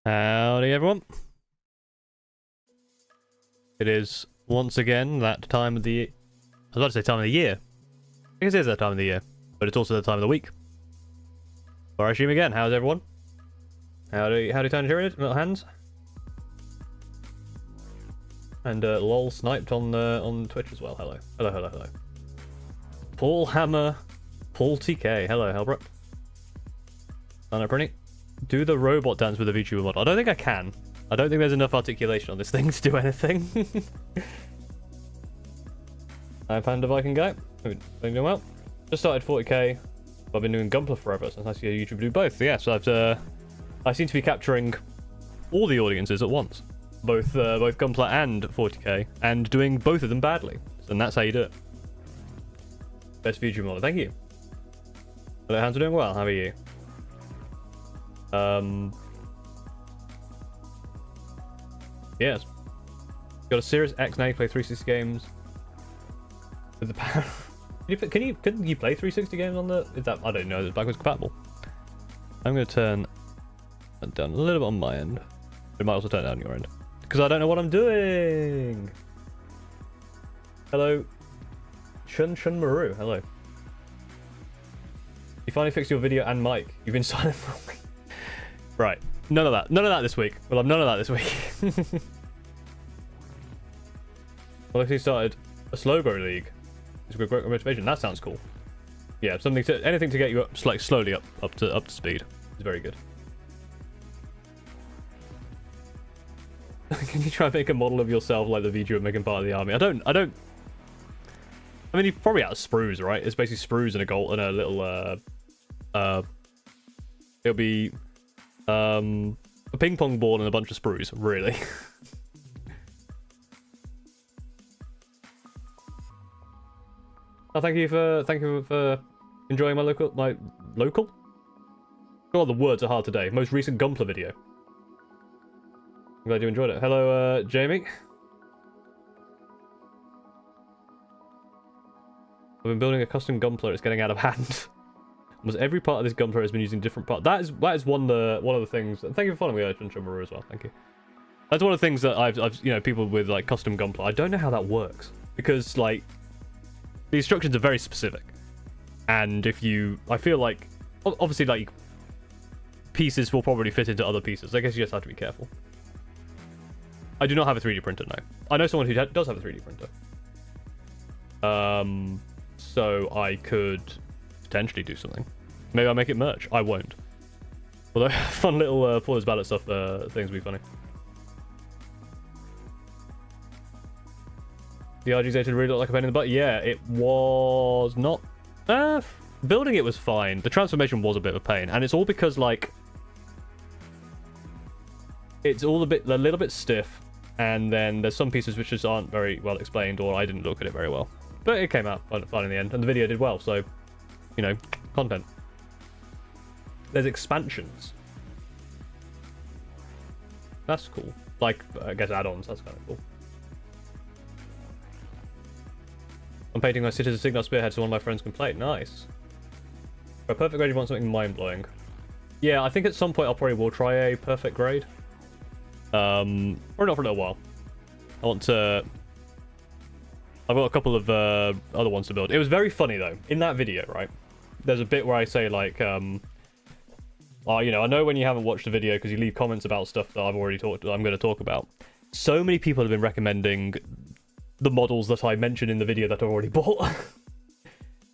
Howdy everyone. It is once again that time of the... I was about to say time of the year. I guess it is that time of the year, but it's also the time of the week. Or I assume again, how's everyone? Howdy Tangerine, little hands. And lol sniped on Twitch as well. Hello. Paul Hammer, Paul TK. Hello, Helbrook. Anna Prinny. Do the robot dance with the VTuber mod. I don't think I can. I don't think there's enough articulation on this thing to do anything. Hi, Panda Viking guy. Been doing well. Just started 40k. I've been doing Gunpla forever, so it's nice to see a YouTuber do both. Yeah, so I seem to be capturing all the audiences at once, both Gunpla and 40k, and doing both of them badly. And that's how you do it. Best VTuber mod. Thank you. Hello, hands are doing well. How are you? Yes. Got a Series X now. You play 360 games with the power. Can you play 360 games on the? Is that, I don't know. Is it backwards compatible? I'm going to turn that down a little bit on my end. It might also turn down your end because I don't know what I'm doing. Hello, Chun Maru. Hello. You finally fixed your video and mic. You've been silent for a week. Right. None of that. None of that this week. Well, I've none of that this week. Well, if he started a slow-grow league, it's a great motivation. That sounds cool. Yeah, anything to get you up, like slowly up to speed is very good. Can you try and make a model of yourself like the VTuber making part of the army? I don't. I mean, you probably out of sprues, right? It's basically sprues and a gold and a little it'll be a ping pong ball and a bunch of sprues, really. Oh, thank you for enjoying my local. God, the words are hard today. Most recent Gunpla video. I'm glad you enjoyed it. Hello, Jamie. I've been building a custom Gunpla. It's getting out of hand. Almost every part of this Gunpla has been using different parts. That is one of the things. Thank you for following me, Chun Maru, as well. Thank you. That's one of the things that I've people with like custom Gunpla. I don't know how that works because like the instructions are very specific, and I feel like obviously like pieces will probably fit into other pieces. I guess you just have to be careful. I do not have a 3D printer now. I know someone who does have a 3D printer. So I could potentially do something. Maybe I'll make it merch. I won't. Although fun little Paula's ballot stuff things would be funny. The RG-Zeta really looked like a pain in the butt. Yeah, it was not. Building it was fine. The transformation was a bit of a pain, and it's all because like it's all a little bit stiff, and then there's some pieces which just aren't very well explained, or I didn't look at it very well. But it came out fine in the end, and the video did well. So, you know, content. There's expansions. That's cool. Like, I guess add-ons. That's kind of cool. I'm painting my city as a signal spearhead so one of my friends can play it. Nice. For a perfect grade, you want something mind-blowing. Yeah, I think at some point I probably will try a perfect grade. Or not for a little while. I want to... I've got a couple of other ones to build. It was very funny, though. In that video, right? There's a bit where I say, like, you know, I know when you haven't watched the video because you leave comments about stuff that I'm going to talk about. So many people have been recommending the models that I mentioned in the video that I've already bought.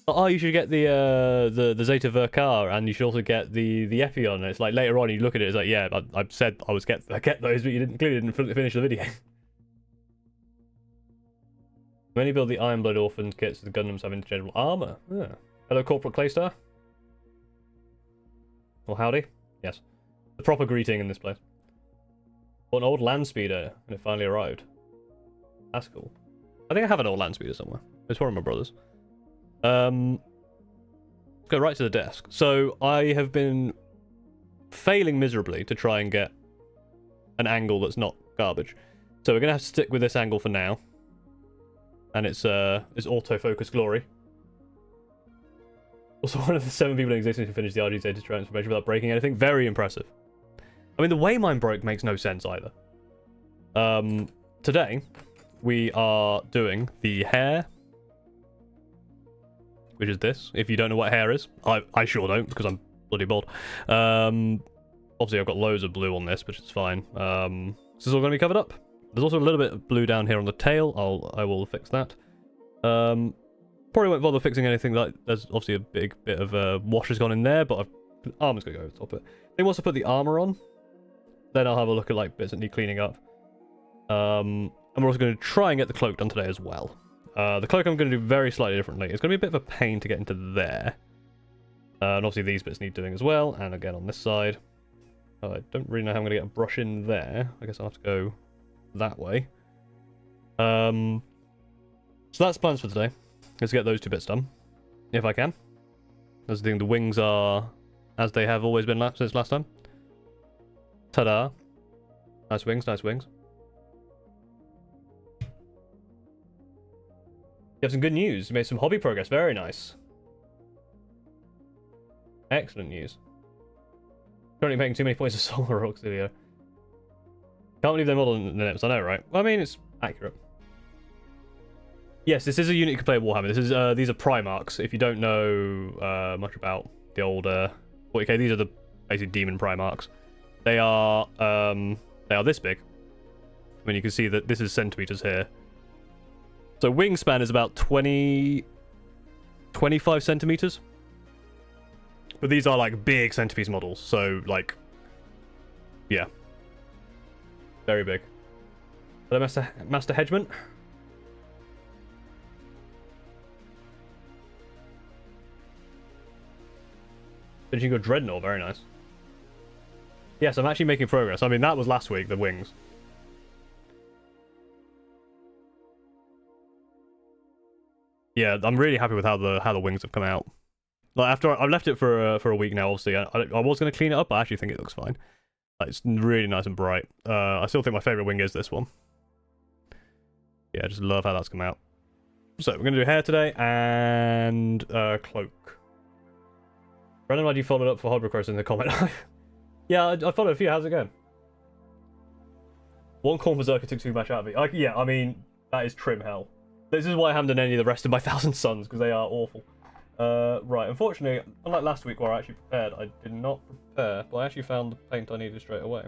Oh, you should get the Zeta Verkar, and you should also get the Ephion. And it's like later on you look at it, it's like, yeah, I said I was get those, but you clearly didn't finish the video. Many build the Ironblood Orphan kits, the Gundams have interchangeable armor. Yeah. Hello, Corporate Claystar. Well, howdy. Yes. The proper greeting in this place. Well, an old land speeder, and it finally arrived. That's cool. I think I have an old land speeder somewhere. It's one of my brothers. Let's go right to the desk. So I have been failing miserably to try and get an angle that's not garbage. So we're gonna have to stick with this angle for now. And it's autofocus glory. Also one of the 7 people in existence who finished the RG-Zeta transformation without breaking anything. Very impressive. I mean, the way mine broke makes no sense either. Today, we are doing the hair, which is this. If you don't know what hair is, I sure don't, because I'm bloody bald. Obviously, I've got loads of blue on this, which is fine. This is all going to be covered up. There's also a little bit of blue down here on the tail. I will fix that. Probably won't bother fixing anything. Like, there's obviously a big bit of wash has gone in there, but armor's going to go over the top of it. I think once I put the armor on, then I'll have a look at like bits that need cleaning up. And we're also going to try and get the cloak done today as well. The cloak I'm going to do very slightly differently. It's going to be a bit of a pain to get into there. And obviously these bits need doing as well. And again on this side. I don't really know how I'm going to get a brush in there. I guess I'll have to go that way. So that's plans for today. Let's get those two bits done, if I can. As the thing, the wings are as they have always been since last time. Ta-da! Nice wings, nice wings. You have some good news. You made some hobby progress. Very nice. Excellent news. Currently making too many points of solar rocks video. Can't believe they're modeled in the nips. I know, right? Well, I mean, it's accurate. Yes, this is a unit you can play at Warhammer. This is these are Primarchs. If you don't know much about the old 40k, these are the basic demon Primarchs. They are this big. I mean, you can see that this is centimeters here. So wingspan is about 25 centimeters. But these are like big centerpiece models, so like, yeah, very big. The Master Hedgeman. Finishing your Dreadnought, very nice. Yes, I'm actually making progress. I mean, that was last week, the wings. Yeah, I'm really happy with how the wings have come out. Like after I've left it for a week now, obviously I was going to clean it up, but I actually think it looks fine. Like, it's really nice and bright. I still think my favorite wing is this one. Yeah, I just love how that's come out. So we're going to do hair today and cloak. Brandon, why do you follow up for hard requests in the comment? Yeah, I followed a few. How's it going? One corn berserker took too much out of me. Yeah, I mean that is trim hell. This is why I haven't done any of the rest of my 1,000 Suns, because they are awful. Right, unfortunately, unlike last week where I actually prepared, I did not prepare, but I actually found the paint I needed straight away.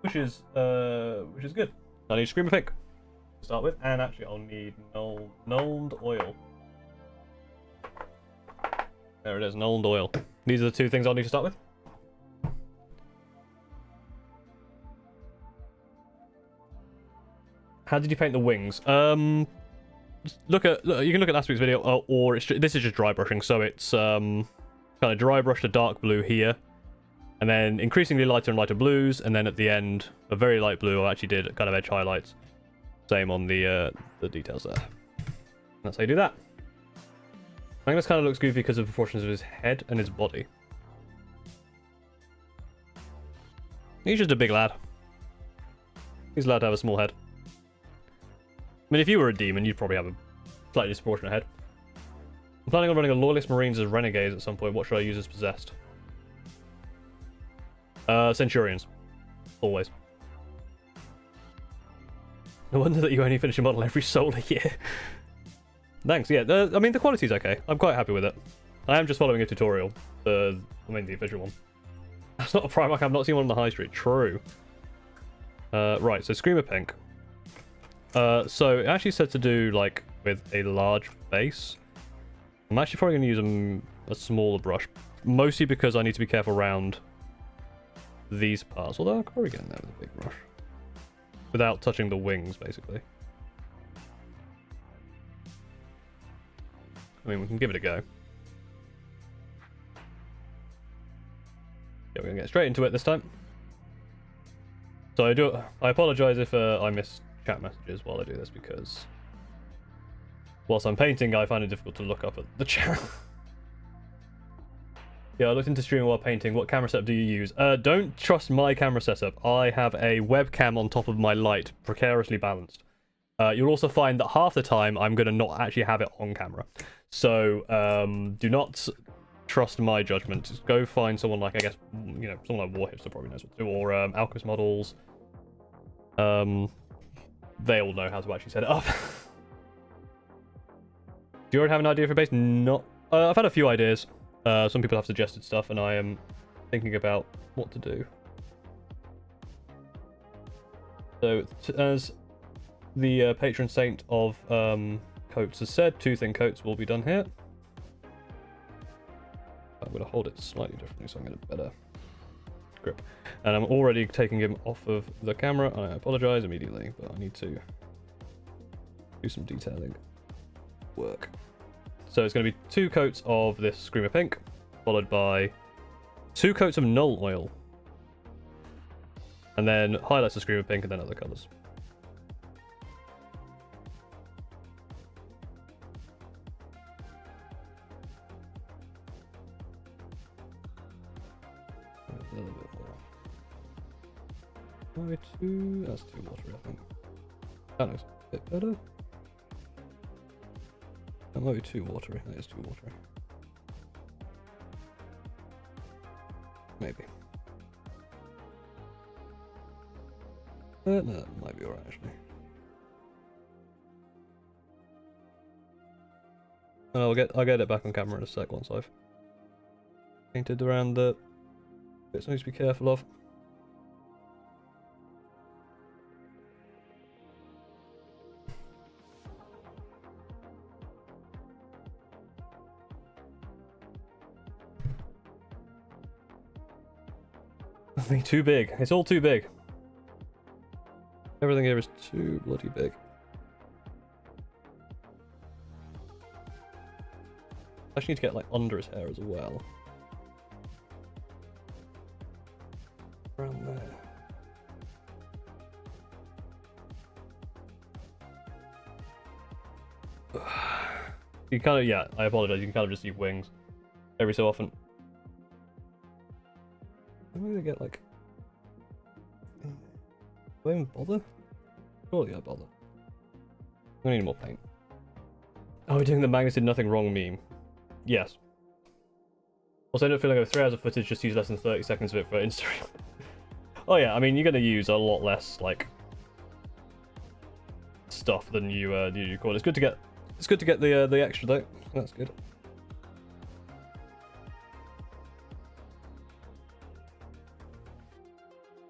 Which is good. I need Screamer Pink to start with, and actually I'll need Nulned Oil. There it is, Nulned Oil. These are the two things I'll need to start with. How did you paint the wings? You can look at last week's video, or this is just dry brushing. So it's kind of dry brush to dark blue here, and then increasingly lighter and lighter blues, and then at the end a very light blue. I actually did kind of edge highlights. Same on the details there. That's how you do that. Magnus kind of looks goofy because of the proportions of his head and his body. He's just a big lad. He's allowed to have a small head. I mean, if you were a demon, you'd probably have a slightly disproportionate head. I'm planning on running a Loyalist Marines as Renegades at some point. What should I use as Possessed? Centurions. Always. No wonder that you only finish a model every solar year. Thanks, yeah. I mean, the quality's okay. I'm quite happy with it. I am just following a tutorial. The official one. That's not a Primarch. I've not seen one on the high street. True. Right, so Screamer Pink. So it actually said to do like with a large base. I'm actually probably going to use a smaller brush, mostly because I need to be careful around these parts. Although I could probably get in there with a big brush without touching the wings, basically. I mean, we can give it a go. Yeah, we're gonna get straight into it this time. So I apologize if I miss chat messages while I do this, because whilst I'm painting, I find it difficult to look up at the chat. Yeah, I looked into streaming while painting. What camera setup do you use? Don't trust my camera setup. I have a webcam on top of my light, precariously balanced. You'll also find that half the time I'm going to not actually have it on camera. So do not trust my judgment. Just go find someone like, I guess, you know, someone like Warhipster probably knows what to do, or Alchemist Models. They all know how to actually set it up. Do you already have an idea for a base? Not. I've had a few ideas. Some people have suggested stuff, and I am thinking about what to do. So, as the patron saint of coats has said, 2 thin coats will be done here. I'm going to hold it slightly differently so I get a better grip. And I'm already taking him off of the camera, and I apologize immediately, but I need to do some detailing work. So it's going to be 2 coats of this Screamer Pink, followed by 2 coats of Null Oil. And then highlights of Screamer Pink and then other colours. A little bit more. That's too watery, I think. That looks a bit better. That might be too watery. That is too watery. Maybe. No, that might be alright actually. And I'll get it back on camera in a sec once I've painted around the bits I need to be careful of. Nothing too big. It's all too big. Everything here is too bloody big. I actually need to get like under his hair as well. Around there. You kind of, yeah, I apologize. You can kind of just see wings every so often. I'm gonna get like. Do I even bother? Surely I bother. I need more paint. Oh, we're doing the Magnus did nothing wrong meme. Yes. Also, I end up feeling over 3 hours of footage, just use less than 30 seconds of it for Instagram. Oh yeah, I mean, you're gonna use a lot less, like, stuff than you record. It's good to get the extra though. That's good.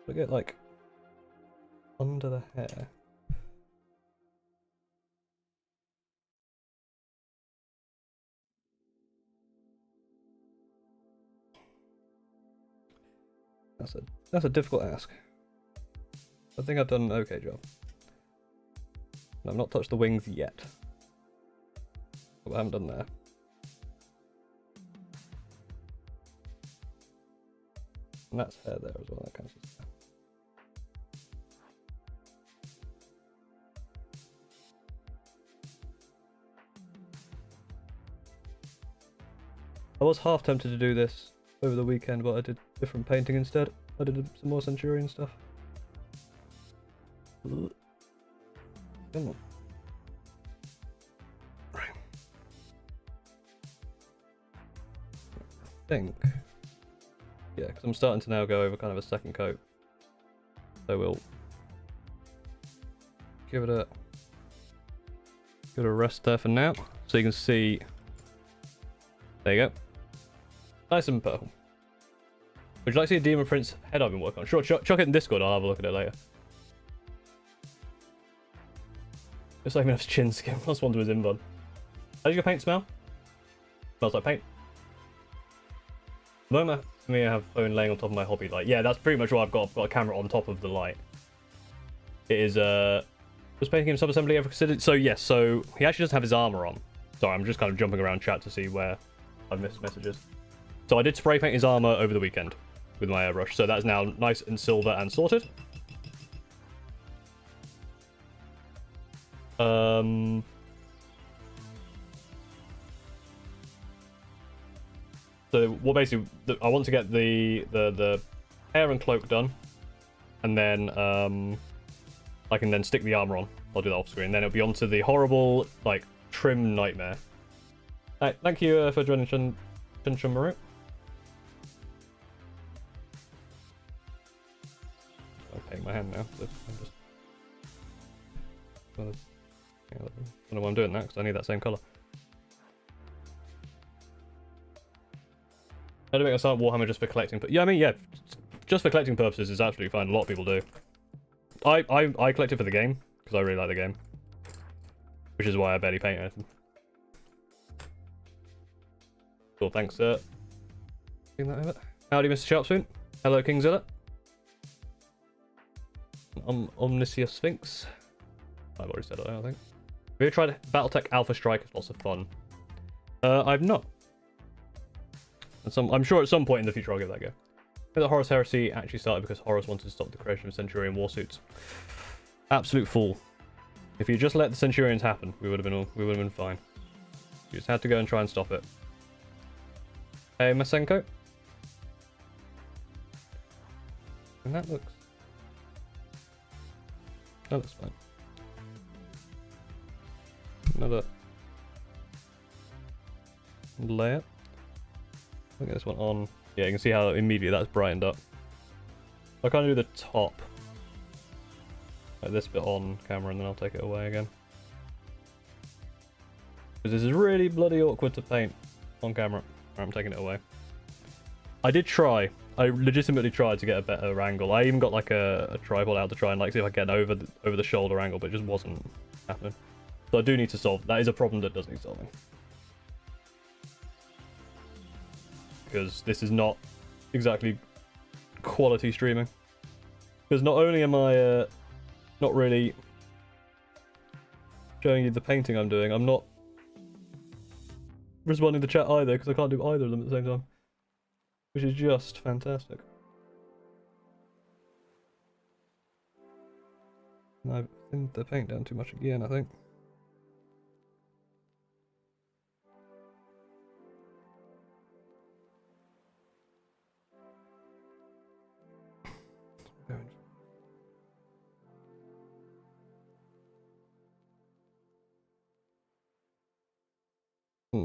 I get like under the hair. That's a difficult ask. I think I've done an okay job. And I've not touched the wings yet. But I haven't done there. And that's hair there as well, that counts as hair. I was half tempted to do this over the weekend, but I did different painting instead. I did some more Centurion stuff. Come on. Right. I think. Yeah, because I'm starting to now go over kind of a second coat. So we'll give it a rest there for now. So you can see. There you go. Nice and purple. Would you like to see a Demon Prince head I've been working on? Sure, chuck it in Discord, I'll have a look at it later. Looks like enough chin skin. Plus one to his invod. How does your paint smell? Smells like paint. At the moment, for me, I have phone laying on top of my hobby light. Yeah, that's pretty much what I've got. I've got a camera on top of the light. It is, was painting him sub-assembly ever considered? So, yes, so he actually doesn't have his armor on. Sorry, I'm just kind of jumping around chat to see where I've missed messages. So I did spray paint his armor over the weekend with my airbrush. So that's now nice and silver and sorted. So what basically I want to get the hair and cloak done, and then I can then stick the armor on. I'll do that off screen. Then it'll be onto the horrible like trim nightmare. Alright, thank you for joining Chinchamaru. I'm painting my hand now. So I'm just... I don't know why I'm doing that, because I need that same colour. I don't think I start Warhammer just for collecting, but yeah, I mean, yeah, just for collecting purposes is absolutely fine. A lot of people do. I collect it for the game, because I really like the game. Which is why I barely paint anything. Cool, thanks, sir. Howdy, Mr. Sharpspoon. Hello, Kingzilla. Omniscia Sphinx. I've already said it, I don't think. Have you ever tried Battletech Alpha Strike? It's lots of fun. I've not. I'm sure at some point in the future I'll give that a go. I think the Horus Heresy actually started because Horus wanted to stop the creation of Centurion warsuits. Absolute fool. If you just let the Centurions happen, we would have been fine. You just had to go and try and stop it. Hey, Masenko. And that looks fine. Another layer. I'll get this one on. Yeah, you can see how immediately that's brightened up. I can't do the top. Like this bit on camera, and then I'll take it away again. Because this is really bloody awkward to paint on camera. I'm taking it away. I did try. I legitimately tried to get a better angle. I even got like a tripod out to try and like see if I get an over the shoulder angle, but it just wasn't happening. So I do need to solve. That is a problem that does need solving. Because this is not exactly quality streaming. Because not only am I not really showing you the painting I'm doing, I'm not responding to chat either, because I can't do either of them at the same time. Which is just fantastic. And I've thinned the paint down too much again, I think.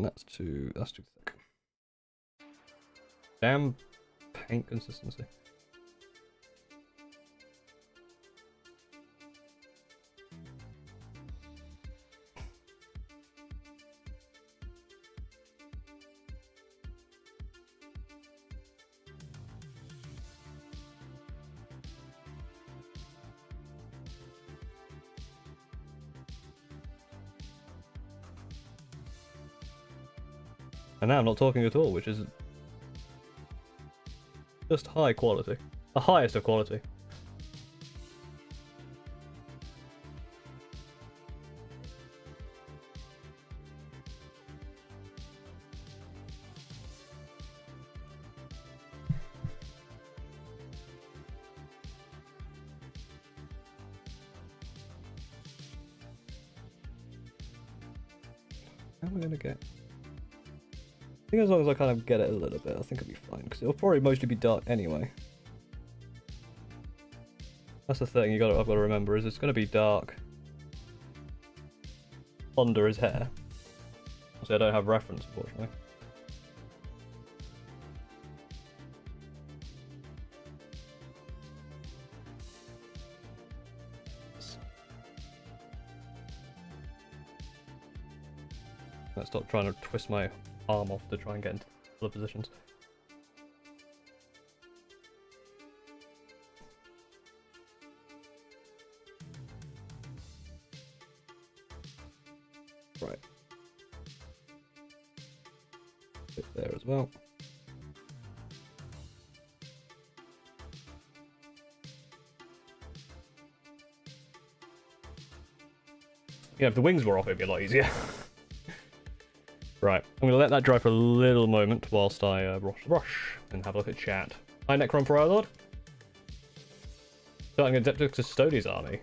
That's too thick. Damn paint consistency. And now I'm not talking at all, which is just high quality. The highest of quality. How am I going to get... I think as long as I kind of get it a little bit, I think it'll be fine, because it'll probably mostly be dark anyway. That's the thing I've got to remember, is it's going to be dark under his hair. So I don't have reference, unfortunately. Let's stop trying to twist my arm off to try and get into other positions. Right. Bit there as well. Yeah, if the wings were off, it'd be a lot easier. Right, I'm going to let that dry for a little moment whilst I rush and have a look at chat. Hi, Necron Pariah Lord. Starting Adeptus Custodes army.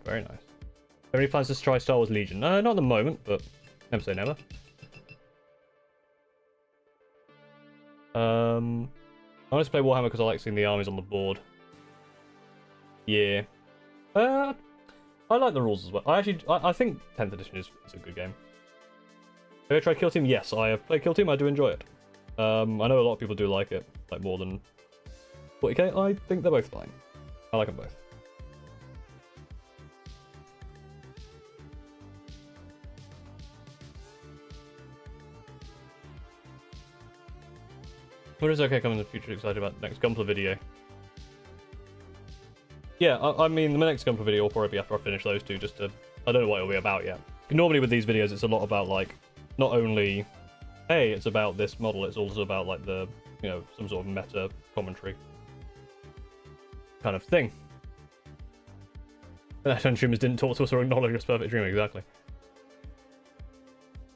Very nice. Have any plans to try Star Wars Legion? No, not at the moment, but never say never. I want to play Warhammer because I like seeing the armies on the board. Yeah. I like the rules as well. I think 10th edition is a good game. Have I tried Kill Team? Yes, I have played Kill Team. I do enjoy it. I know a lot of people do like it, like more than 40k. I think they're both fine. I like them both. What is okay coming in the future? Excited about the next Gunpla video. Yeah, I mean, the next Gunpla video will probably be after I finish those two, just to... I don't know what it'll be about yet. Normally with these videos, it's a lot about, like, not only, hey, it's about this model, it's also about, like, the, you know, some sort of meta commentary kind of thing. And that streamers didn't talk to us or acknowledge us. Perfect dream, exactly.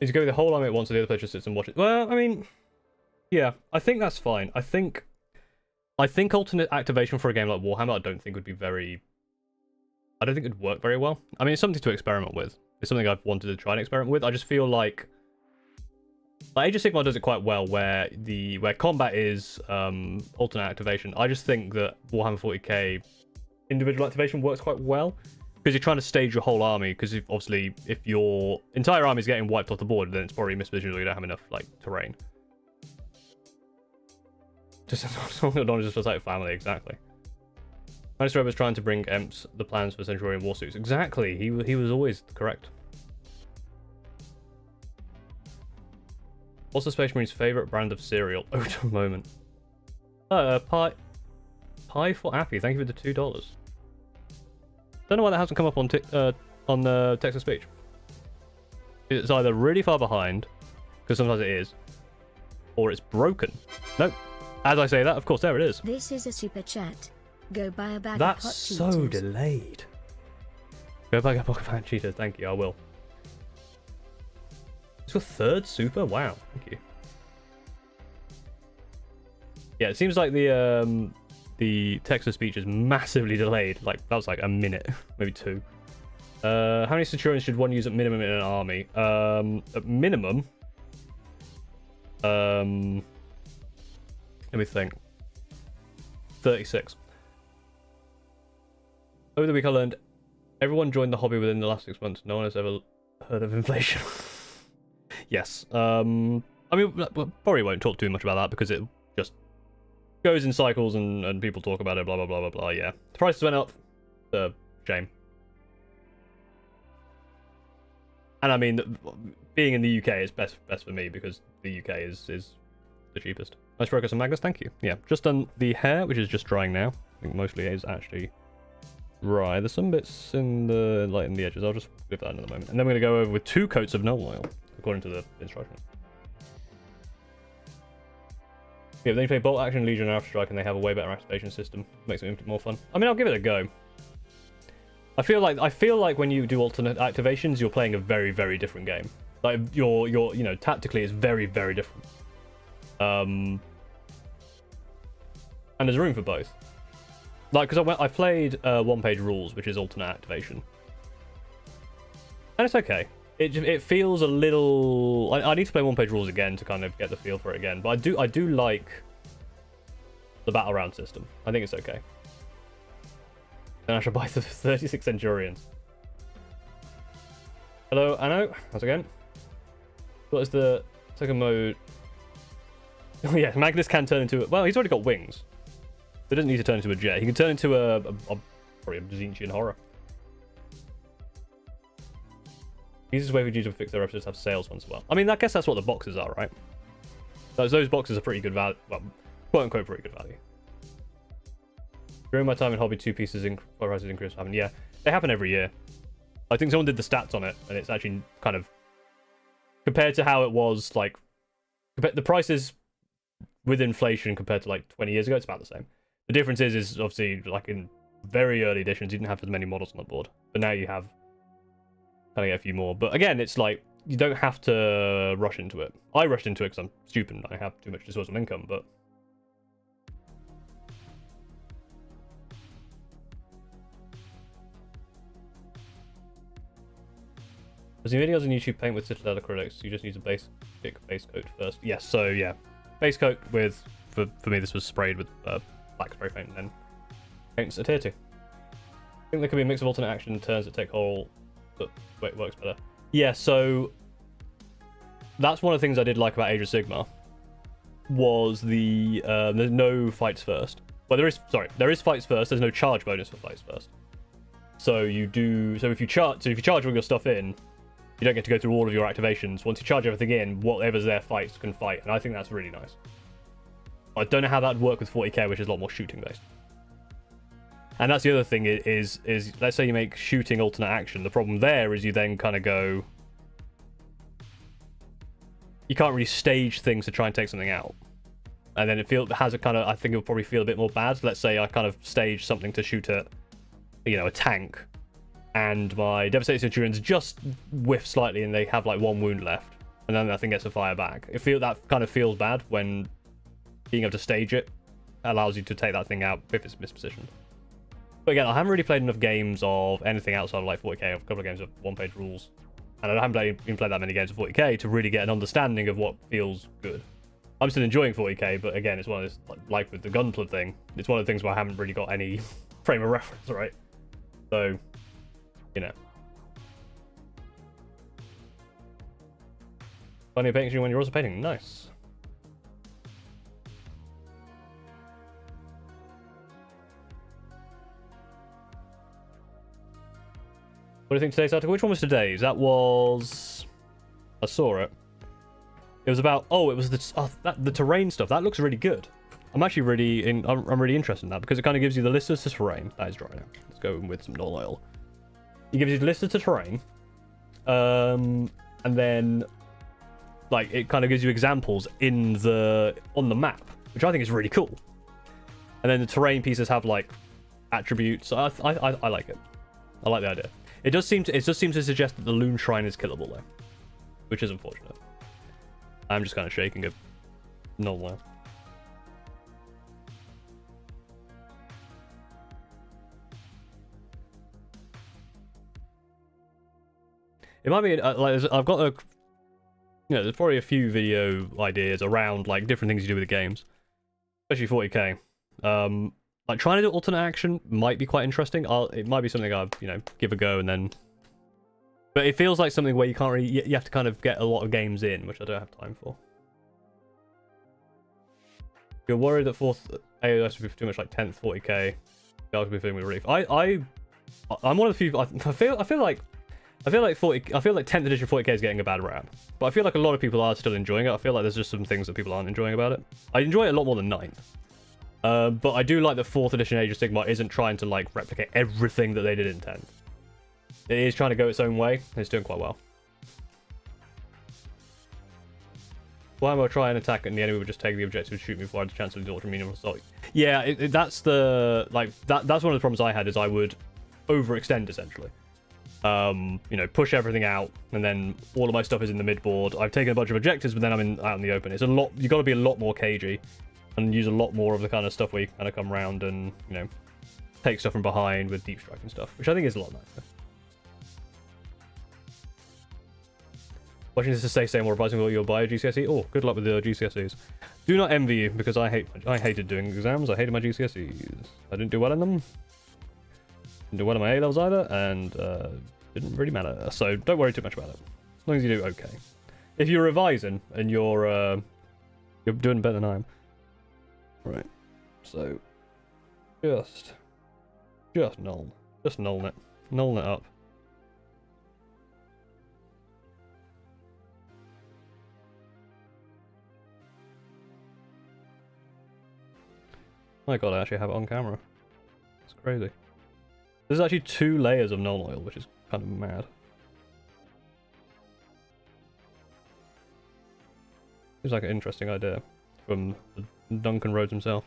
Is go with the whole army at once, so the other player just sits and watches. Well, I mean... Yeah, I think that's fine. I think alternate activation for a game like Warhammer, I don't think would be very... I don't think it would work very well. I mean, it's something to experiment with. It's something I've wanted to try and experiment with. I just feel like Age of Sigmar does it quite well, where combat is alternate activation. I just think that Warhammer 40k individual activation works quite well, because you're trying to stage your whole army. Because obviously, if your entire army is getting wiped off the board, then it's probably misvision, or you don't have enough like terrain. Just not just for type family, exactly. Magnus the Red was trying to bring Emps the plans for Centurion war suits. Exactly, he was always correct. What's the Space Marine's favourite brand of cereal? Oh, to a moment. Pie for Appy, thank you for the $2. Don't know why that hasn't come up on text to speech. It's either really far behind, because sometimes it is, or it's broken. Nope. As I say that, of course, there it is. This is a super chat. Go buy a bag That's of hot so Cheetos. delayed. Go buy a bag of hot Cheetos. Thank you, I will. It's your third super? Wow, thank you. Yeah, it seems like the text-to-speech is massively delayed. Like, that was like a minute, maybe two. How many Centurions should one use at minimum in an army? At minimum... let me think. 36. Over the week I learned everyone joined the hobby within the last 6 months. No one has ever heard of inflation. Yes. I mean, we probably won't talk too much about that because it just goes in cycles and people talk about it, blah, blah, blah, blah, blah, yeah. The prices went up. Shame. And I mean, being in the UK is best for me because the UK is the cheapest. Nice progress on Magnus, thank you. Yeah, just done the hair, which is just drying now. I think mostly is actually dry. There's some bits in the edges. I'll just leave that in a moment. And then we're gonna go over with 2 coats of null oil, according to the instructions. Yeah, then you play Bolt Action, Legion, and After Strike, and they have a way better activation system. Makes it more fun. I mean, I'll give it a go. I feel like when you do alternate activations, you're playing a very, very different game. Like you're you know, tactically it's very, very different. And there's room for both. Like, because I played one-page rules, which is alternate activation, and it's okay. It feels a little. I need to play one-page rules again to kind of get the feel for it again. But I do like the battle round system. I think it's okay. Then I should buy the 36 Centurions. Hello, Anno. How's it going? What is the second mode? Oh yeah, Magnus can turn into well, he's already got wings. He doesn't need to turn into a jet. He can turn into probably a Zinchian horror. Easiest way for you to fix their episodes have sales once in a while. I mean, I guess that's what the boxes are, right? Those boxes are pretty good value. Well, quote unquote, pretty good value. During my time in hobby, 2 pieces in prices increase happen. Yeah, they happen every year. I think someone did the stats on it, and it's actually kind of compared to how it was like the prices with inflation compared to like 20 years ago. It's about the same. The difference is obviously like in very early editions, you didn't have as many models on the board, but now you have kind of get a few more. But again, it's like you don't have to rush into it. I rushed into it because I'm stupid and I have too much disposable income, but. There's new videos on YouTube paint with Citadel acrylics. You just need a basic base coat first. Yes, so yeah, base coat with for me this was sprayed with black spray paint and then paints adhere to. I think there could be a mix of alternate action and turns that take hold, but wait, works better. Yeah, so that's one of the things I did like about Age of Sigmar, was there's no fights first. Well, there is fights first. There's no charge bonus for fights first. So if you charge all your stuff in, you don't get to go through all of your activations. Once you charge everything in, whatever's there fights can fight, and I think that's really nice. I don't know how that would work with 40k, which is a lot more shooting based. And that's the other thing is let's say you make shooting alternate action. The problem there is you then kind of go, you can't really stage things to try and take something out. And then I think it'll probably feel a bit more bad. Let's say I kind of stage something to shoot at, a tank, and my Devastating Centurions just whiff slightly and they have like 1 wound left, and then that thing gets a fire back. That kind of feels bad when being able to stage it allows you to take that thing out if it's mispositioned. But again, I haven't really played enough games of anything outside of like 40k. A couple of games of one-page rules, and I haven't even played that many games of 40k to really get an understanding of what feels good. I'm still enjoying 40k, but again, it's one of those, like with the Gunpla thing, it's one of the things where I haven't really got any frame of reference, right? So, Funny painting when you're also painting. Nice. What do you think today's article? Which one was today's? I saw it. It was about, it was the terrain stuff. That looks really good. I'm actually I'm really interested in that because it kind of gives you the list of terrain. That is dry now. Let's go with some null oil. It gives you the list of terrain. And then like it kind of gives you examples on the map, which I think is really cool. And then the terrain pieces have like attributes. I like it. I like the idea. It just seems to suggest that the Loon Shrine is killable though, which is unfortunate. I'm just kind of shaking a null oil. It might be like I've got there's probably a few video ideas around like different things you do with the games, especially 40k. Like trying to do alternate action might be quite interesting. It might be something I'll give a go and then. But it feels like something where you can't really. You have to kind of get a lot of games in, which I don't have time for. You're worried that 4th AOS would be too much like 10th 40k. I would be feeling with relief. I'm one of the few. I feel like 10th edition 40k is getting a bad rap, but I feel like a lot of people are still enjoying it. I feel like there's just some things that people aren't enjoying about it. I enjoy it a lot more than 9th, but I do like that 4th edition Age of Sigmar isn't trying to like replicate everything that they did in 10th. It is trying to go its own way, and it's doing quite well. Why am I trying to attack and the enemy would just take the objective and shoot me before I had the chance to launch a meaningful assault? Yeah, that's one of the problems I had is I would overextend essentially. Push everything out, and then all of my stuff is in the mid-board. I've taken a bunch of objectives, but then I'm out in the open. It's a lot. You got to be a lot more cagey, and use a lot more of the kind of stuff where you kind of come around and take stuff from behind with deep strike and stuff, which I think is a lot nicer. Watching this to say more advising what you'll buy a GCSE. Oh, good luck with the GCSEs. Do not envy you because I hated doing exams. I hated my GCSEs. I didn't do well in them. Didn't do well in my A levels either, and didn't really matter. So don't worry too much about it. As long as you do okay. If you're revising and you're doing better than I am. Right. So just null. Just null it. Null it up. My god, I actually have it on camera. It's crazy. There's actually 2 layers of null oil, which is kind of mad. Seems like an interesting idea from Duncan Rhodes himself.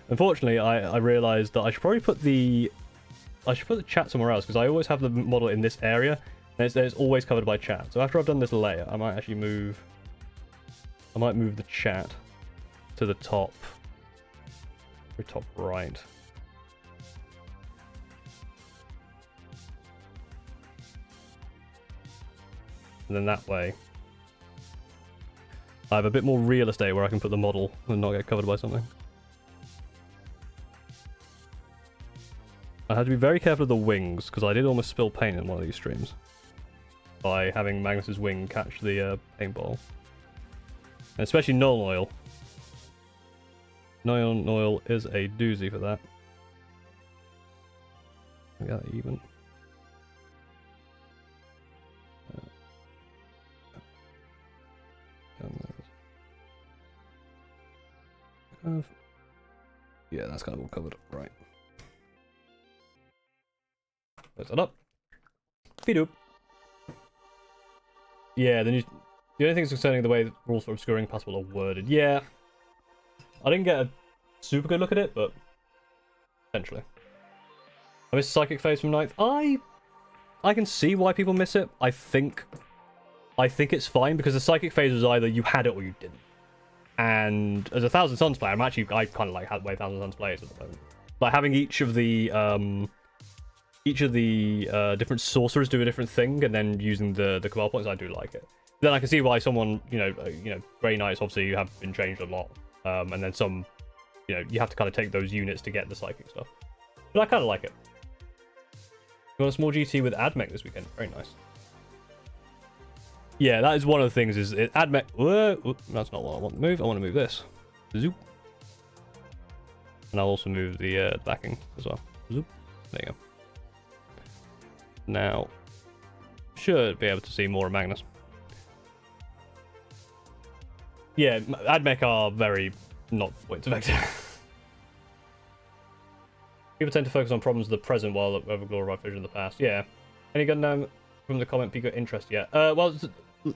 Unfortunately, I realised that I should probably put the chat somewhere else because I always have the model in this area, and it's always covered by chat. So after I've done this layer, I might actually move the chat to the top right. And then that way, I have a bit more real estate where I can put the model and not get covered by something. I had to be very careful of the wings because I did almost spill paint in one of these streams. by having Magnus's wing catch the paintball. And especially null oil. Null oil is a doozy for that. We got that even. Yeah, that's kind of all covered. Right. Close that up. Feed up. Yeah, the only thing is concerning the way the rules for obscuring possible are worded. Yeah. I didn't get a super good look at it, but potentially. I missed Psychic Phase from 9th. I can see why people miss it. I think it's fine because the Psychic Phase was either you had it or you didn't. And as a Thousand Suns player, I kind of like the way Thousand Suns plays at the moment. Like having each of the different sorcerers do a different thing, and then using the Cabal points, I do like it. Then I can see why someone, Grey Knights obviously have been changed a lot, and then some, you have to kind of take those units to get the psychic stuff. But I kind of like it. You want a small GT with AdMech this weekend? Very nice. Yeah, that is one of the things. Is it AdMech? That's not what I want to move. I want to move this. Zoop. And I'll also move the backing as well. Zoop. There you go. Now, should be able to see more of Magnus. Yeah, AdMech are very not points effective. People tend to focus on problems of the present while over glorified vision of the past. Yeah. Any Gundam from the comment piqued your interest yet? Well,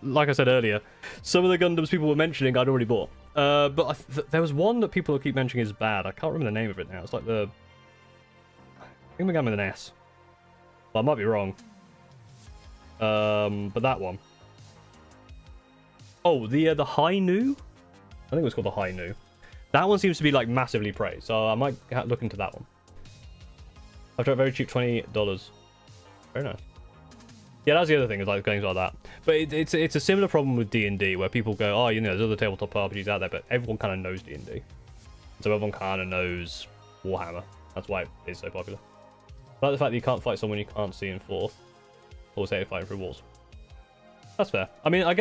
like I said earlier, some of the Gundams people were mentioning I'd already bought. But there was one that people keep mentioning is bad. I can't remember the name of it now. It's like the... I think it began with an S. Well, I might be wrong. But that one. Oh, the Hainu? I think it was called the Hainu. That one seems to be like massively praised, so I might look into that one. I've tried very cheap, $20. Very nice. Yeah, that's the other thing, is like games like that. But it's a similar problem with D&D, where people go, oh, there's other tabletop RPGs out there, but everyone kind of knows D&D. So everyone kind of knows Warhammer. That's why it is so popular. I like the fact that you can't fight someone you can't see in 4th. Or say fighting through walls. That's fair. I mean, I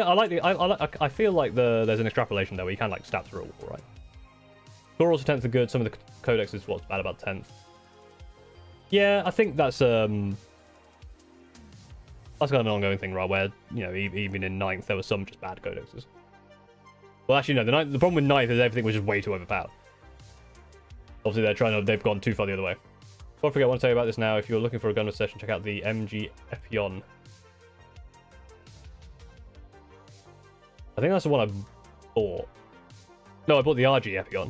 feel like there's an extrapolation there where you can like stab through a wall, right? Plurals to 10th are good. Some of the codex is what's bad about 10th. Yeah, I think that's kind of an ongoing thing, right? Where even in 9th there were some just bad codexes. Well, actually no. The problem with 9th is everything was just way too overpowered. Obviously they've gone too far the other way. Don't forget, I want to tell you about this now. If you're looking for a gunner session, check out the MG Epion. I think that's the one I bought. No, I bought the RG Epion.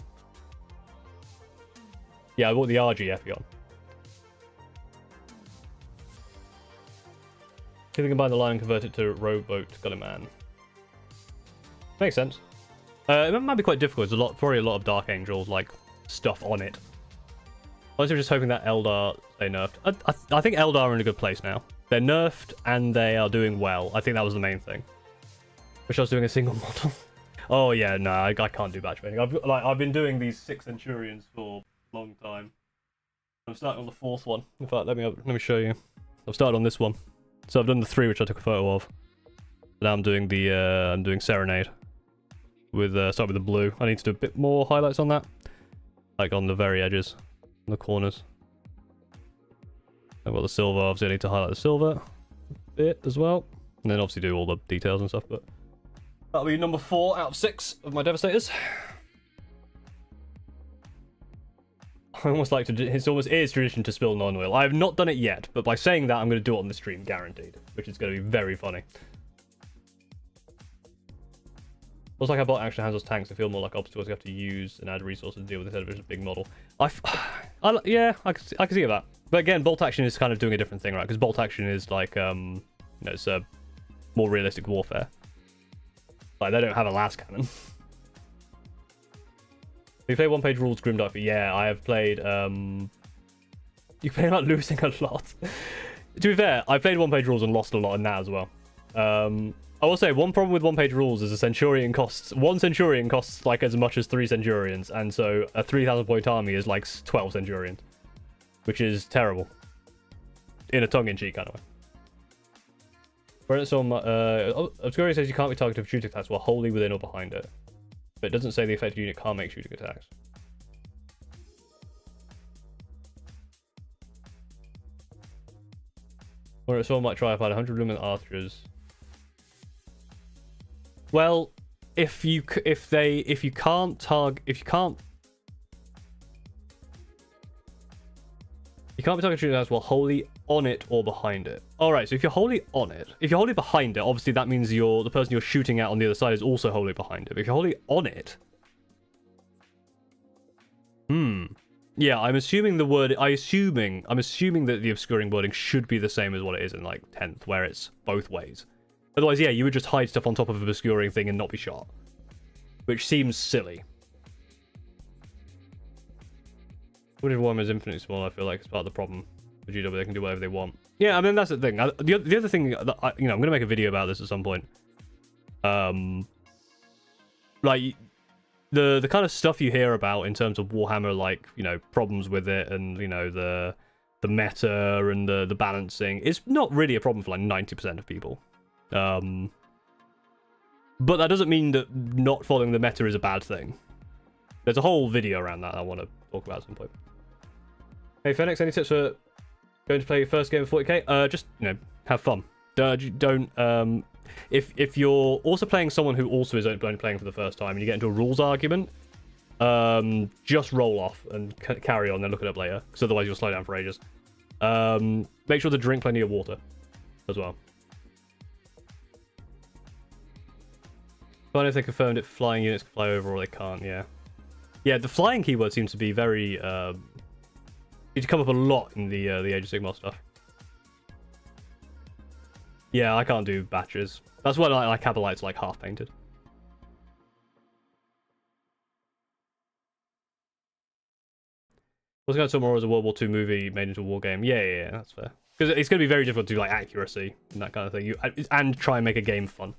Yeah, I bought the RG Epion. See if we can combine the line and convert it to rowboat gunnerman. Makes sense. It might be quite difficult. There's probably a lot of Dark Angel like stuff on it. Honestly, I'm just hoping that Eldar stay nerfed. I think Eldar are in a good place now. They're nerfed and they are doing well. I think that was the main thing. Wish I was doing a single model. Oh yeah, no, I can't do batch training. I've been doing these 6 Centurions for a long time. I'm starting on the 4th one. In fact, let me show you. I've started on this one. So I've done the 3, which I took a photo of. Now I'm doing the Serenade. Start with the blue. I need to do a bit more highlights on that, like on the very edges. In the corners. I've got the silver, obviously I need to highlight the silver a bit as well. And then obviously do all the details and stuff, but that'll be number 4 out of 6 of my Devastators. I almost like to, it's almost is tradition to spill non-oil. I have not done it yet, but by saying that I'm going to do it on the stream, guaranteed. Which is going to be very funny. Looks like I bought action handles tanks. I feel more like obstacles you have to use and add resources to deal with instead of just a big model. Yeah, I can see that. But again, bolt action is kind of doing a different thing, right? Because bolt action is like, it's a more realistic warfare. Like, they don't have a las cannon. We play one-page rules Grimdark. Yeah, I have played, you play about losing a lot. To be fair, I played one-page rules and lost a lot in that as well. I will say, one problem with one-page rules is one Centurion costs like as much as 3 Centurions, and so a 3,000 point army is like 12 Centurions. Which is terrible. In a tongue-in-cheek kind of way. Obscuria says you can't be targeted for shooting attacks while wholly within or behind it. But it doesn't say the affected unit can't make shooting attacks. Or someone might try to find 100 lumen archers. Well, if you can't be targeted shooting attacks while wholly on it or behind it. Alright, so if you're wholly on it, if you're wholly behind it, obviously that means the person you're shooting at on the other side is also wholly behind it. But if you're wholly on it, yeah, I'm assuming that the obscuring wording should be the same as what it is in like 10th, where it's both ways. Otherwise, yeah, you would just hide stuff on top of an obscuring thing and not be shot, which seems silly. What if Warhammer is infinitely small? I feel like it's part of the problem with GW. They can do whatever they want. Yeah, I mean that's the thing. The other thing that I'm gonna make a video about this at some point. Like the kind of stuff you hear about in terms of Warhammer, like problems with it, and the meta and the balancing is not really a problem for like 90% of people. But that doesn't mean that not following the meta is a bad thing. There's a whole video around that I want to talk about at some point. Hey Phoenix, any tips for going to play your first game of 40k? Just have fun. Don't if you're also playing someone who also is only playing for the first time and you get into a rules argument, just roll off and carry on, then look it up later, because otherwise you'll slow down for ages. Make sure to drink plenty of water as well. I don't know if they confirmed if flying units can fly over or they can't. Yeah, the flying keyword seems to be very to come up a lot in the Age of Sigmar stuff. Yeah, I can't do batches. That's why I like Capitalites like half painted. What's going to more as a World War II movie made into a war game? Yeah, that's fair. Because it's going to be very difficult to do like accuracy and that kind of thing. And try and make a game fun.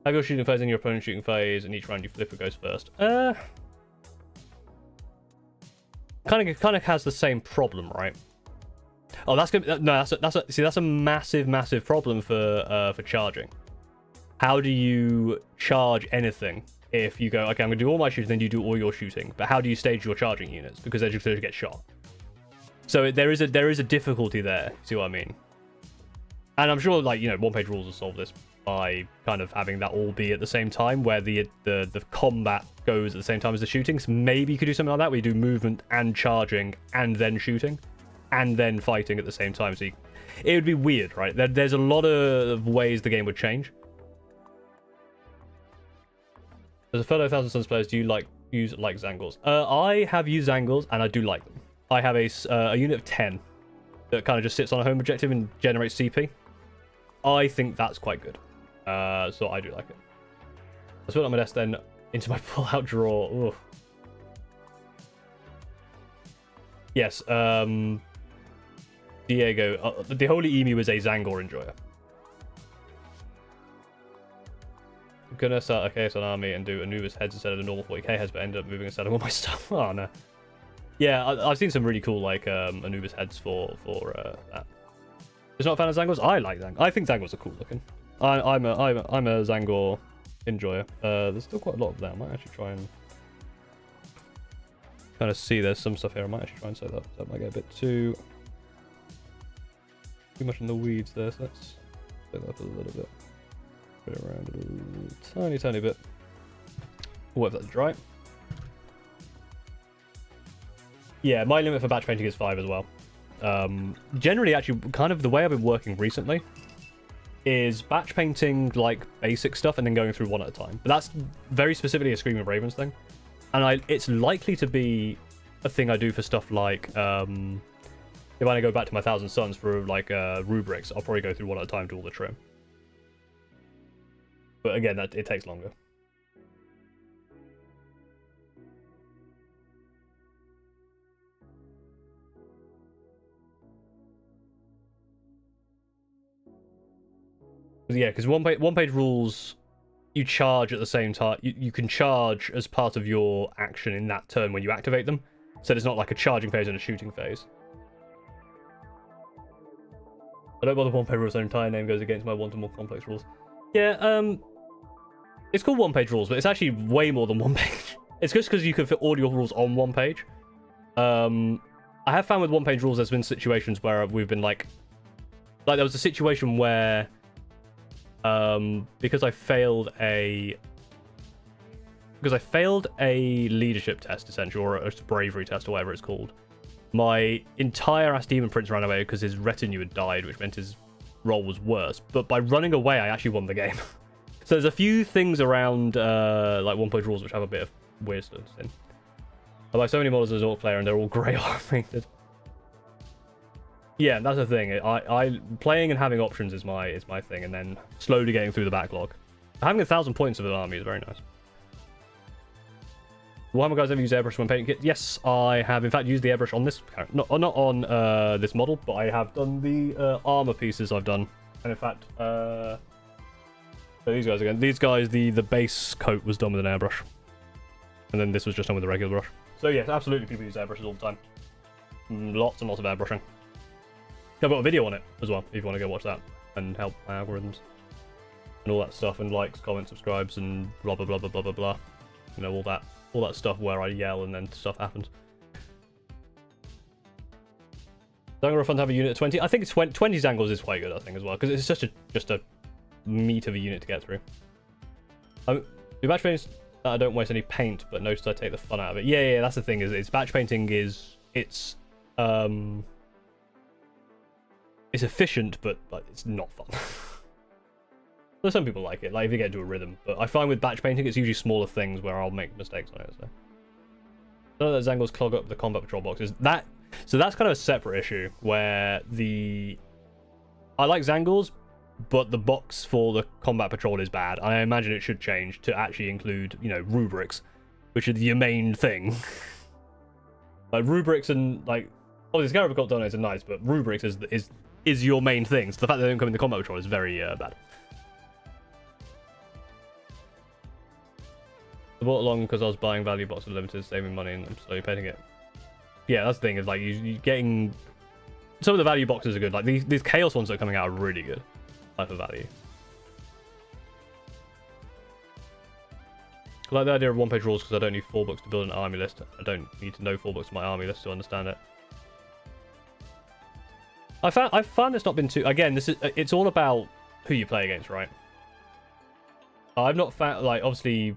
Have your shooting phase and your opponent's shooting phase, and each round you flip who goes first. Kind of has the same problem, right? Oh, that's gonna no, that's a massive problem for charging. How do you charge anything if you go, okay, I'm gonna do all my shooting, then you do all your shooting, but how do you stage your charging units, because they're just going to get shot? So there is a difficulty there. See what I mean? And I'm sure like one-page rules will solve this by kind of having that all be at the same time, where the combat goes at the same time as the shooting. So maybe you could do something like that, where you do movement and charging and then shooting and then fighting at the same time. So it would be weird, right? There's a lot of ways the game would change. As a fellow Thousand Suns players, do you use Zangors? I have used Zangors and I do like them. I have a unit of 10 that kind of just sits on a home objective and generates CP. I think that's quite good. So I do like it. I split up my desk then into my pull-out drawer. Ugh. Yes, Diego. The Holy Emu is a Zangor enjoyer. I'm gonna start a KSL army and do Anubis heads instead of the normal 40k heads, but ended up moving instead of all my stuff. Oh no. Yeah, I've seen some really cool like Anubis heads for that. Just not a fan of Zangors? I like Zangors. I think Zangors are cool looking. I'm a Zangor enjoyer. There's still quite a lot of them. I might actually try and kind of see there's some stuff here. I might actually try and set that. That might get a bit too much in the weeds there. So let's set that up a little bit. Put it around a little, tiny bit. Wait for that to dry. Yeah, my limit for batch painting is 5 as well. Generally, actually, kind of the way I've been working recently is batch painting like basic stuff and then going through one at a time. But that's very specifically a Screaming Ravens thing, and it's likely to be a thing I do for stuff like if I go back to my Thousand Suns for like rubrics, I'll probably go through one at a time to all the trim. But again, it takes longer. Yeah, because one page rules you charge at the same time. You can charge as part of your action in that turn when you activate them. So there's not like a charging phase and a shooting phase. I don't bother one-page rules, their entire name goes against my want and more complex rules. Yeah, it's called one-page rules, but it's actually way more than one page. It's just because you can fit all your rules on one page. I have found with one-page rules, there's been situations where we've been like there was a situation where, because I failed a leadership test, essentially, or a bravery test, or whatever it's called. My entire ass demon prince ran away because his retinue had died, which meant his roll was worse. But by running away, I actually won the game. So there's a few things around like one-page rules which have a bit of weird stuff in. I buy so many models as an orc player, and they're all grey painted. Yeah, that's the thing. I playing and having options is my thing, and then slowly getting through the backlog. Having 1,000 points of an army is very nice. Warhammer guys ever use airbrush when painting kit? Yes, I have in fact used the airbrush on this character. Not on this model, but I have done the armor pieces I've done. And in fact, so these guys again. These guys, the base coat was done with an airbrush. And then this was just done with a regular brush. So yes, absolutely people use airbrushes all the time. Lots and lots of airbrushing. I've got a video on it as well, if you want to go watch that and help my algorithms. And all that stuff, and likes, comments, subscribes, and blah blah blah blah blah blah blah. You know, all that stuff where I yell and then stuff happens. Zangle fun to have a unit of 20. I think it's 20 Zangles is quite good, I think, as well, because it's just a meat of a unit to get through. The batch painting that I don't waste any paint, but notice I take the fun out of it. Yeah, that's the thing. Is batch painting it's efficient, but it's not fun. So some people like it, like if you get into a rhythm. But I find with batch painting, it's usually smaller things where I'll make mistakes on it. So I know that Zangles clog up the combat patrol boxes. So that's kind of a separate issue where I like Zangles, but the box for the combat patrol is bad. I imagine it should change to actually include, you know, rubrics, which are your main thing. Like rubrics and like obviously Scarab Cult donates are nice, but rubrics is your main thing. So the fact that they don't come in the combat patrol is very bad. I bought along because I was buying value boxes limited, saving money, and I'm slowly painting it. Yeah, that's the thing, is like you getting some of the value boxes are good. Like these chaos ones that are coming out are really good. Like for value. I like the idea of one-page rules because I don't need 4 books to build an army list. I don't need to know 4 books to my army list to understand it. I found it's not been too. Again, it's all about who you play against, right? I've not found, like, obviously.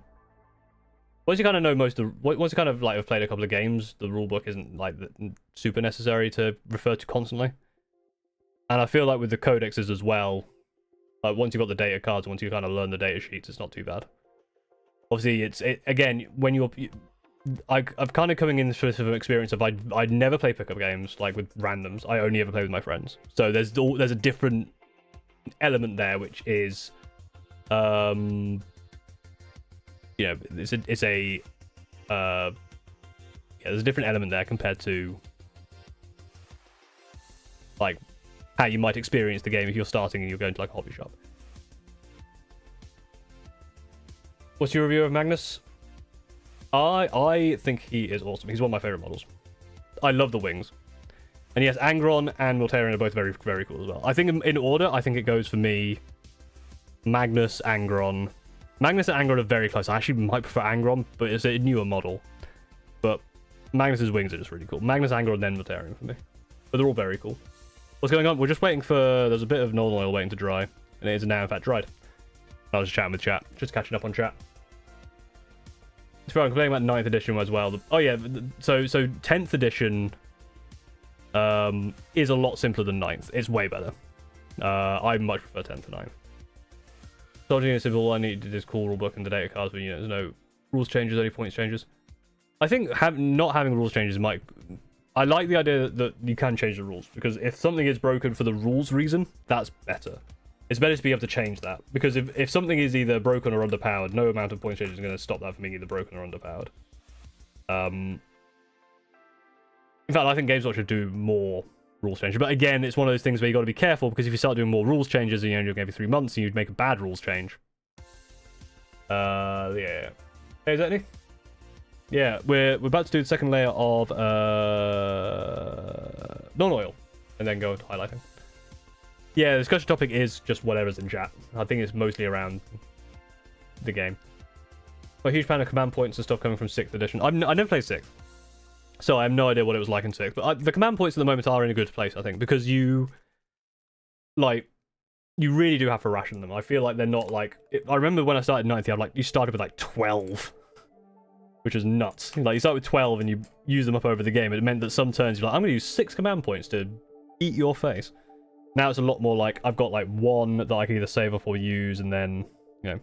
Once you kind of know once you kind of like have played a couple of games, the rulebook isn't like super necessary to refer to constantly. And I feel like with the codexes as well, like once you've got the data cards, once you kind of learn the data sheets, it's not too bad. Obviously, again, when I've kind of coming in this sort of experience of I'd never play pickup games like with randoms. I only ever play with my friends. So there's a different element there, which is you know, there's a different element there compared to like how you might experience the game if you're starting and you're going to like a hobby shop. What's your review of Magnus? I think he is awesome. He's one of my favorite models. I love the wings. And yes, Angron and Miltarion are both very, very cool as well. I think in order, I think it goes for me Magnus, Angron. Magnus and Angron are very close. I actually might prefer Angron, but it's a newer model. But Magnus's wings are just really cool. Magnus, Angron, then Miltarion for me. But they're all very cool. What's going on? We're just waiting for... There's a bit of Northern Oil waiting to dry. And it is now, in fact, dried. I was just chatting with chat. Just catching up on chat. I'm playing about 9th edition as well. Oh, yeah. So 10th edition is a lot simpler than 9th. It's way better. I much prefer 10th to 9th. Starting a simple, all I need is cool rulebook and the data cards, but you know, there's no rules changes, only points changes. I think not having rules changes might... I like the idea that you can change the rules, because if something is broken for the rules reason, that's better. It's better to be able to change that, because if something is either broken or underpowered, no amount of point changes is going to stop that from being either broken or underpowered. In fact, I think GamesWatch should do more rules changes. But again, it's one of those things where you got to be careful, because if you start doing more rules changes and you only give every 3 months and you'd make a bad rules change, Yeah. Hey, is that any? Yeah, we're about to do the second layer of non-oil, and then go to highlighting. Yeah, the discussion topic is just whatever's in chat. I think it's mostly around the game. I'm a huge fan of command points and stuff coming from 6th edition. I never played 6th, so I have no idea what it was like in 6th. But the command points at the moment are in a good place, I think, because you really do have to ration them. I feel like they're not like... I remember when I started 9th, you started with like 12. Which is nuts. Like, you start with 12 and you use them up over the game. It meant that some turns you're like, I'm going to use 6 command points to eat your face. Now it's a lot more like, I've got like 1 that I can either save up or use, and then, you know.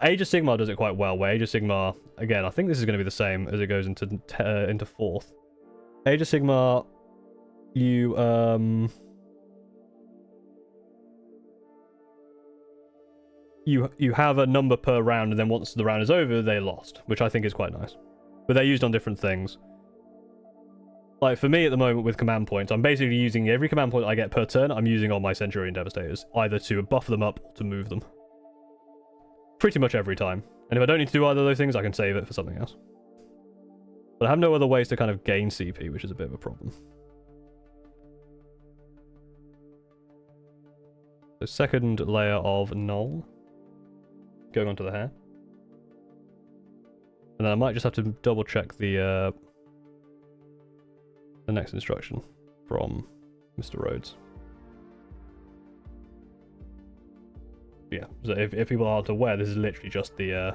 Age of Sigmar does it quite well, where Age of Sigmar, again, I think this is going to be the same as it goes into 4th. Age of Sigmar, you have a number per round, and then once the round is over, they're lost, which I think is quite nice. But they're used on different things. Like, for me at the moment with command points, I'm basically using every command point I get per turn, I'm using on my Centurion Devastators, either to buff them up or to move them. Pretty much every time. And if I don't need to do either of those things, I can save it for something else. But I have no other ways to kind of gain CP, which is a bit of a problem. The second layer of null. Going onto the hair. And then I might just have to double check the next instruction from Mr. Rhodes. Yeah, so if people aren't aware, this is literally just the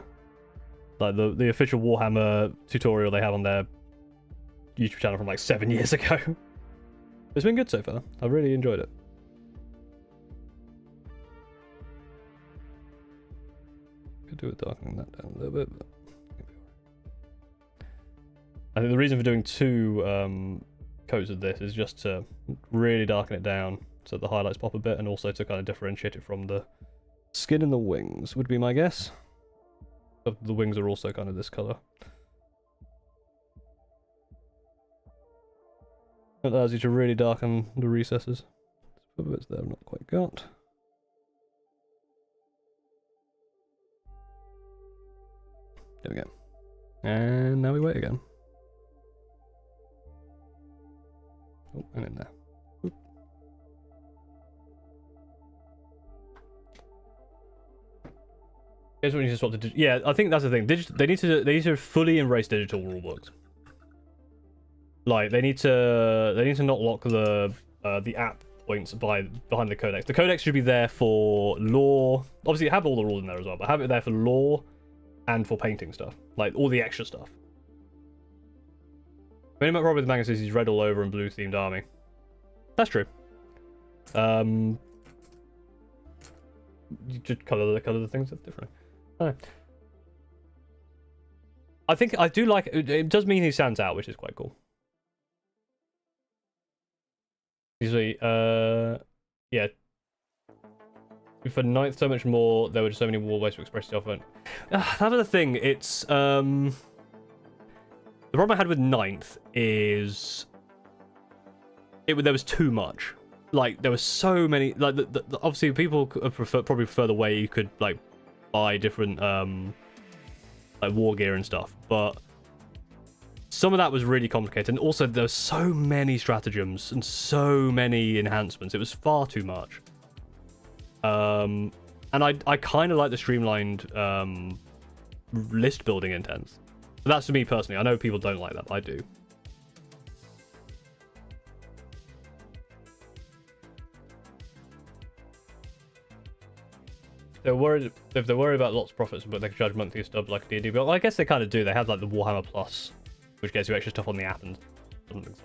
like the official Warhammer tutorial they have on their YouTube channel from like 7 years ago. It's been good so far. I've really enjoyed it. Could do with darkening that down a little bit. But I think the reason for doing 2 coats of this is just to really darken it down so the highlights pop a bit, and also to kind of differentiate it from the skin and the wings, would be my guess. The wings are also kind of this colour. It allows you to really darken the recesses. Some bits there I've not quite got. There we go. And now we wait again. Oh, and in there. Oop. Here's what we need to swap to yeah, I think that's the thing. They need to fully embrace digital rulebooks. Like they need to not lock the app points behind the codex. The codex should be there for lore. Obviously, you have all the rules in there as well, but have it there for lore and for painting stuff, like all the extra stuff. The only problem with Magnus is he's red all over and blue themed army. That's true. You just color the things differently. I think I do like it. It does mean he stands out, which is quite cool. Usually, yeah. For 9th, so much more. There were just so many more ways to express yourself. And that other thing, it's the problem I had with 9th is there was too much. Like there was so many. Like obviously people probably prefer the way you could like buy different like war gear and stuff, but some of that was really complicated, and also there were so many stratagems and so many enhancements. It was far too much. And I kind of like the streamlined list building intense. But that's for me personally. I know people don't like that, but I do. If they're worried about lots of profits, but they can charge monthly stuff like a D&D. But I guess they kind of do. They have like the Warhammer Plus, which gets you extra stuff on the app and something.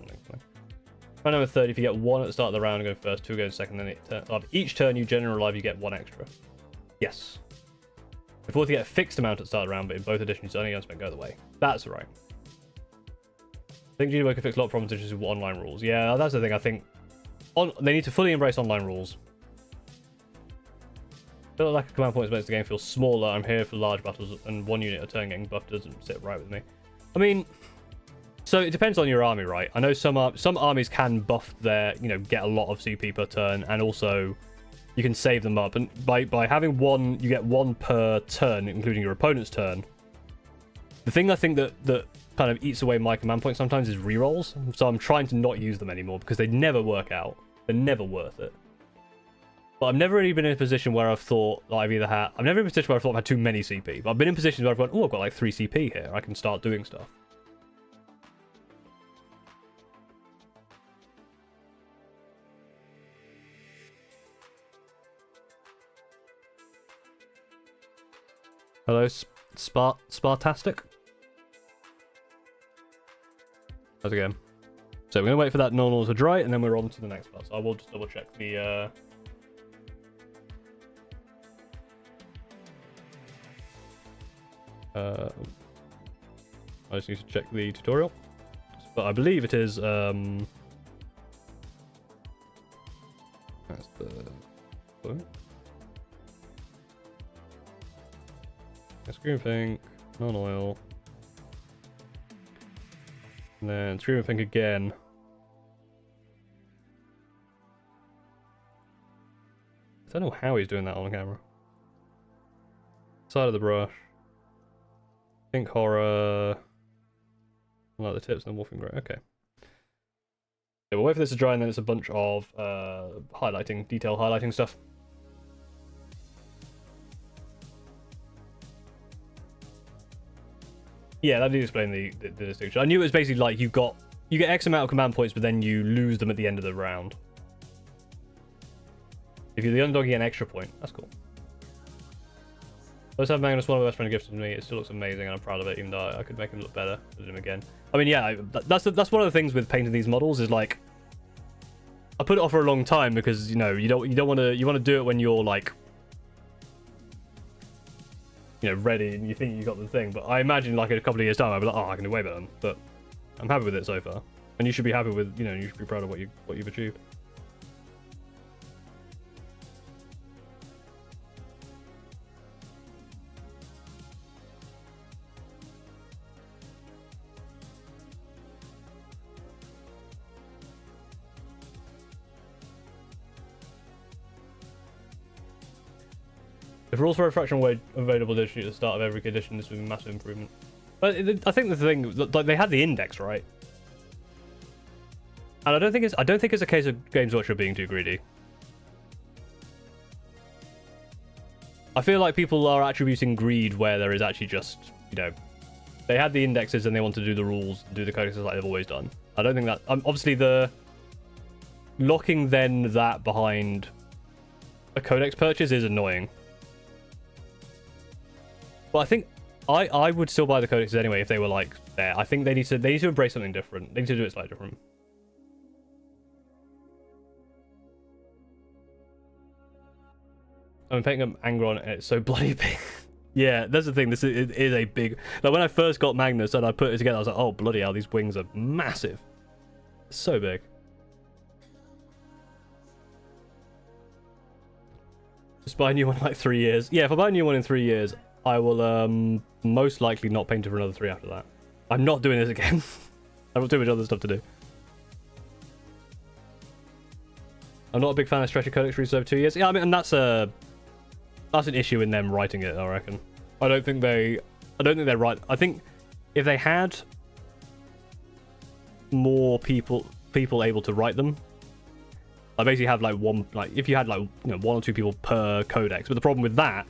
Round number 30, if you get 1 at the start of the round, go first, 2 go second, then each turn you generate alive, you get 1 extra. Yes. Before you get a fixed amount at the start of the round, but in both editions, only unspent go the way. That's right. I think GTO can fix a lot of problems just with online rules. Yeah, that's the thing. I think they need to fully embrace online rules. I feel like a command points makes the game feel smaller. I'm here for large battles, and 1 unit a turn getting buffed doesn't sit right with me. I mean, so it depends on your army, right? I know some armies can buff their, get a lot of CP per turn, and also you can save them up, and by having one, you get one per turn, including your opponent's turn. The thing I think that kind of eats away my command points sometimes is rerolls, so I'm trying to not use them anymore because they never work out. They're never worth it. But I've never really been in a position where I've thought that I've never been in a position where I've thought I've had too many CP, but I've been in positions where I've gone, oh, I've got like 3 CP here, I can start doing stuff. Hello, Spartastic. How's it going? So we're going to wait for that normal to dry, and then we're on to the next part. So I will just double check the... I just need to check the tutorial. But I believe it is... That's the... Scream Pink, non-oil. And then Scream Pink again. I don't know how he's doing that on camera. Side of the brush. Pink Horror. I like the tips and the Wolfing Grey. Okay. Yeah, we'll wait for this to dry, and then it's a bunch of highlighting, detail highlighting stuff. Yeah, that did explain the distinction. I knew it was basically like you get X amount of command points, but then you lose them at the end of the round. If you're the underdog, you get an extra point. That's cool. Let's have Magnus, one of my best friends, gifted to me. It still looks amazing, and I'm proud of it, even though I could make him look better. Do him again. I mean, yeah, that's one of the things with painting these models is like, I put it off for a long time because you want to do it when you're like, ready and you think you got the thing. But I imagine like in a couple of years time, I'll be like, oh, I can do way better. But I'm happy with it so far, and you should be happy with, you should be proud of what you've achieved. If rules for refraction were available digitally at the start of every edition, this would be a massive improvement. But I think the thing, like, they had the index, right? And I don't think it's a case of Games Workshop being too greedy. I feel like people are attributing greed where there is actually just, they had the indexes and they want to do the rules, do the codexes like they've always done. I don't think that, obviously the locking then that behind a codex purchase is annoying. But I think I would still buy the codexes anyway if they were like there. I think they need to embrace something different. They need to do it slightly different. I'm painting up anger on it. It's so bloody big. Yeah, that's the thing. This is a big. Like when I first got Magnus and I put it together, I was like, oh bloody hell, these wings are massive. So big. Just buy a new one in like 3 years. Yeah, if I buy a new one in 3 years, I will most likely not paint it for another 3 after that. I'm not doing this again. I've got too much other stuff to do. I'm not a big fan of stretching codex reads over 2 years. Yeah, I mean, and that's an issue in them writing it, I reckon. I don't think they're right. I think if they had more people able to write them, I basically have if you had 1 or 2 people per codex. But the problem with that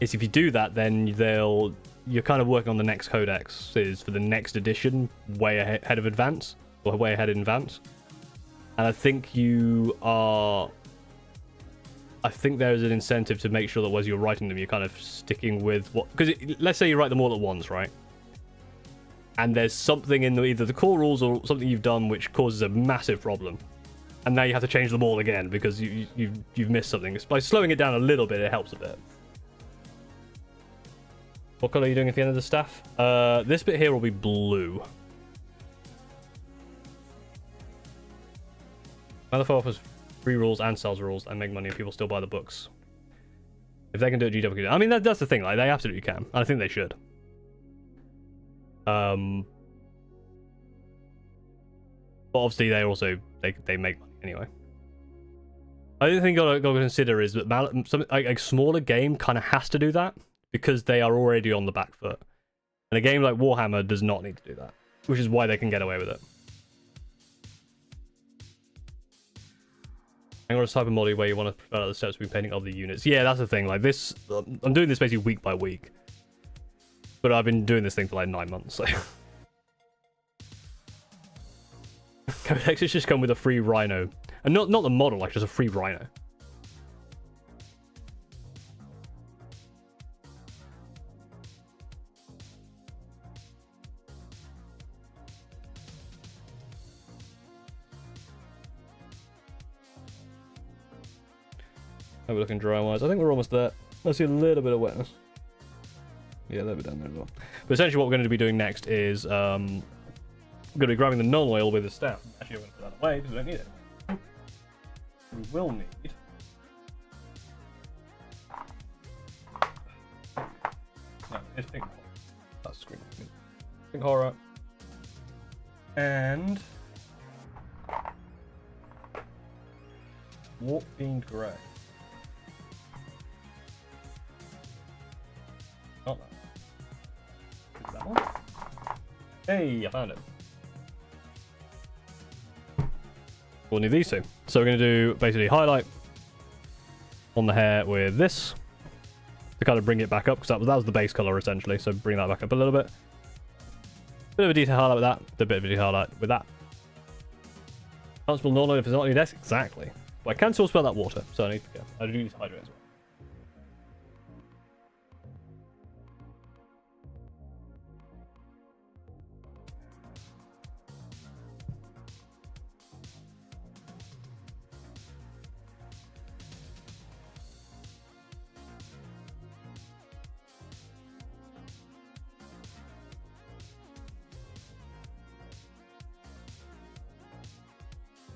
is if you do that, then you're kind of working on the next codexes for the next edition way ahead of advance, or way ahead in advance. And I think there is an incentive to make sure that as you're writing them, you're kind of sticking with what, because let's say you write them all at once, right? And there's something in either the core rules or something you've done which causes a massive problem, and now you have to change them all again because you've missed something. By slowing it down a little bit, it helps a bit. What color are you doing at the end of the staff? This bit here will be blue. Motherfucker offers free rules and sells rules and make money, and people still buy the books. If they can do it, GW can do it. I mean, that's the thing. Like, they absolutely can. I think they should. But obviously, they make money anyway. I think you gotta consider is that a smaller game kind of has to do that because they are already on the back foot. And a game like Warhammer does not need to do that, which is why they can get away with it. I'm going to type of model where you want to prefer the steps between painting other units. Yeah, that's the thing. Like this, I'm doing this basically week by week. But I've been doing this thing for like 9 months, so... Codex has just come with a free rhino. And not the model, like just a free rhino. How are we looking dry-wise? I think we're almost there. I see a little bit of wetness. Yeah, a little bit down there as well. But essentially what we're going to be doing next is... we're going to be grabbing the non-oil with the staff. Actually, I'm going to put that away because we don't need it. We will need... No, it's pink horror. That's screen. Pink horror. And... Warp Fiend Grey. Not that. Is that one? Hey, I found it. We'll need these two. So we're going to do basically highlight on the hair with this to kind of bring it back up because that was the base color essentially. So bring that back up a little bit. Bit of a detail highlight with that. A bit of a detail highlight with that. Can't spell non-oil if it's not on your desk. Exactly. But I can still spell that water. So I do use hydrate as well.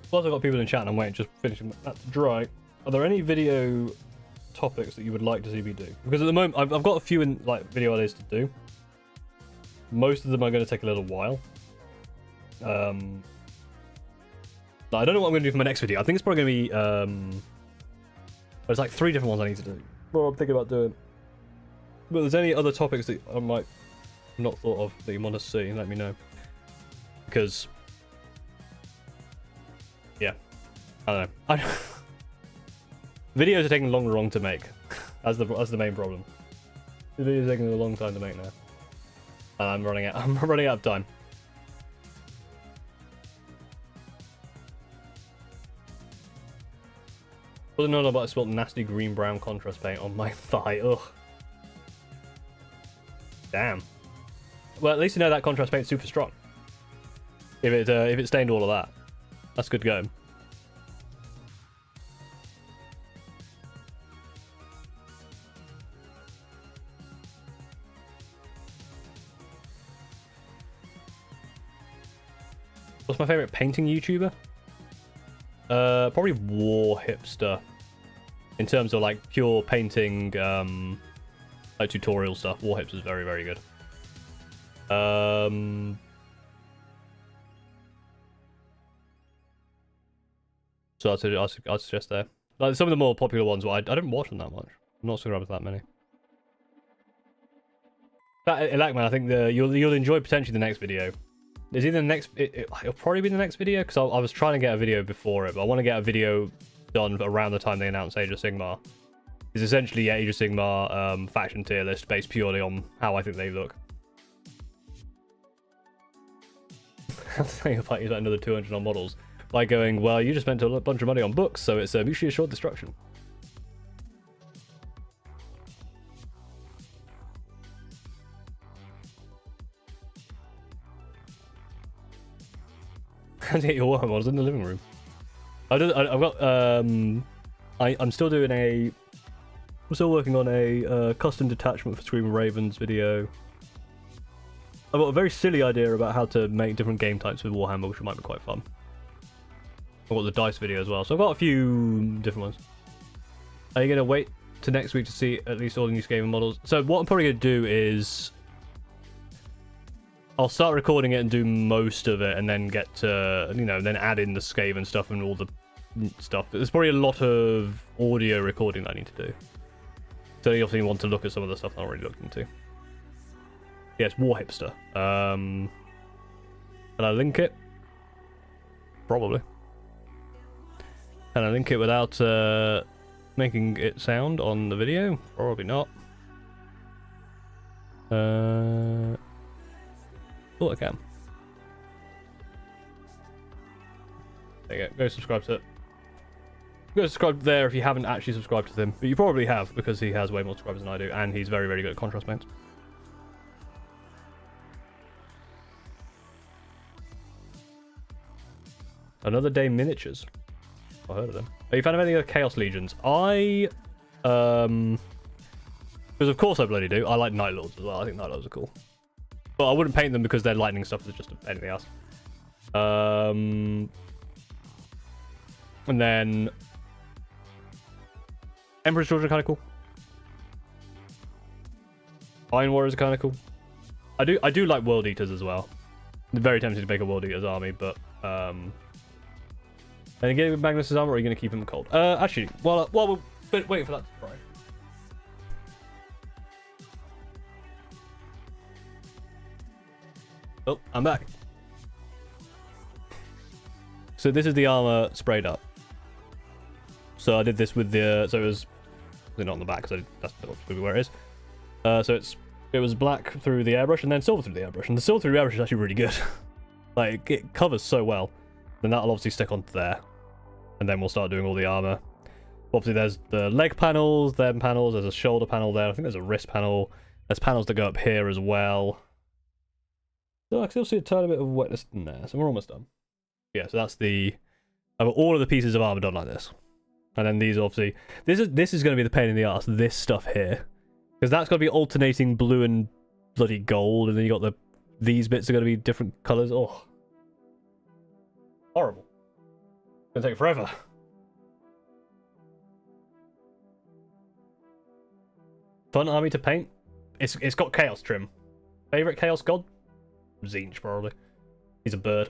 Plus I've got people in chat and I'm waiting, just finishing that to dry. Are there any video topics that you would like to see me do? Because at the moment, I've got a few video ideas to do. Most of them are going to take a little while. I don't know what I'm going to do for my next video. I think it's probably going to be... there's like 3 different ones I need to do. Well, I'm thinking about doing. But if there's any other topics that I might not thought of that you want to see, let me know. Because... yeah, I don't know. Videos are taking long to make. That's the main problem. The videos are taking a long time to make now. And I'm running out of time. Wasn't know about I spilled nasty green-brown contrast paint on my thigh. Ugh. Damn. Well, at least you know that contrast paint's super strong. If it stained all of that. That's good going. What's my favorite painting YouTuber? Probably War Hipster. In terms of like pure painting, like tutorial stuff, War Hipster is very, very good. So I'd suggest there. Like some of the more popular ones, well, I don't watch them that much. I'm not subscribed to that many. Elakman, I think you'll enjoy potentially the next video. Is either the next... It'll probably be the next video, because I was trying to get a video before it, but I want to get a video done around the time they announce Age of Sigmar. It's essentially Age of Sigmar faction tier list based purely on how I think they look. I'm saying if I use like another 200 on models by going, well, you just spent a bunch of money on books, so it's mutually assured destruction. How to get your Warhammer models in the living room? I've got I'm still doing I'm still working on a custom detachment for Screaming Ravens video. I've got a very silly idea about how to make different game types with Warhammer, which might be quite fun. I've got the dice video as well, so I've got a few different ones. Are you going to wait to next week to see at least all the new Skaven models? So what I'm probably going to do is... I'll start recording it and do most of it, and then get to, then add in the Skaven stuff and all the stuff. There's probably a lot of audio recording that I need to do. So you obviously want to look at some of the stuff that I already looked into. Yeah, it's War Hipster. Can I link it? Probably. Can I link it without making it sound on the video? Probably not. Oh, I can. There you go. Go subscribe to it. Go subscribe there if you haven't actually subscribed to him. But you probably have, because he has way more subscribers than I do, and he's very, very good at contrast paints. Another Day Miniatures. I heard of them. Are you a fan of any of the Chaos Legions? Because of course I bloody do. I like Night Lords as well. I think Night Lords are cool. But I wouldn't paint them because their lightning stuff is just anything else. And then Emperor's Children are kind of cool. Iron Warriors are kind of cool. I do like World Eaters as well. I'm very tempted to make a World Eaters army, but and again with Magnus's armor, or are you going to keep him cold? Actually, while we're waiting for that to dry. Oh, I'm back. So this is the armor sprayed up. So I did this with the so it was not on the back, so that's not where it is. So it was black through the airbrush and then silver through the airbrush, and the silver through the airbrush is actually really good. Like, it covers so well. Then that'll obviously stick onto there, and then we'll start doing all the armor. Obviously, there's the leg panels, them panels. There's a shoulder panel there. I think there's a wrist panel. There's panels that go up here as well. So I can still see a tiny bit of wetness in there, so we're almost done. Yeah, so that's the... I've got all of the pieces of armor done like this. And then these obviously... This is going to be the pain in the arse, this stuff here. Because that's got to be alternating blue and bloody gold, and then you got these bits are going to be different colours. Oh. Horrible. It's going to take forever. Fun army to paint? It's got Chaos trim. Favourite Chaos God? Zinch, probably. He's a bird.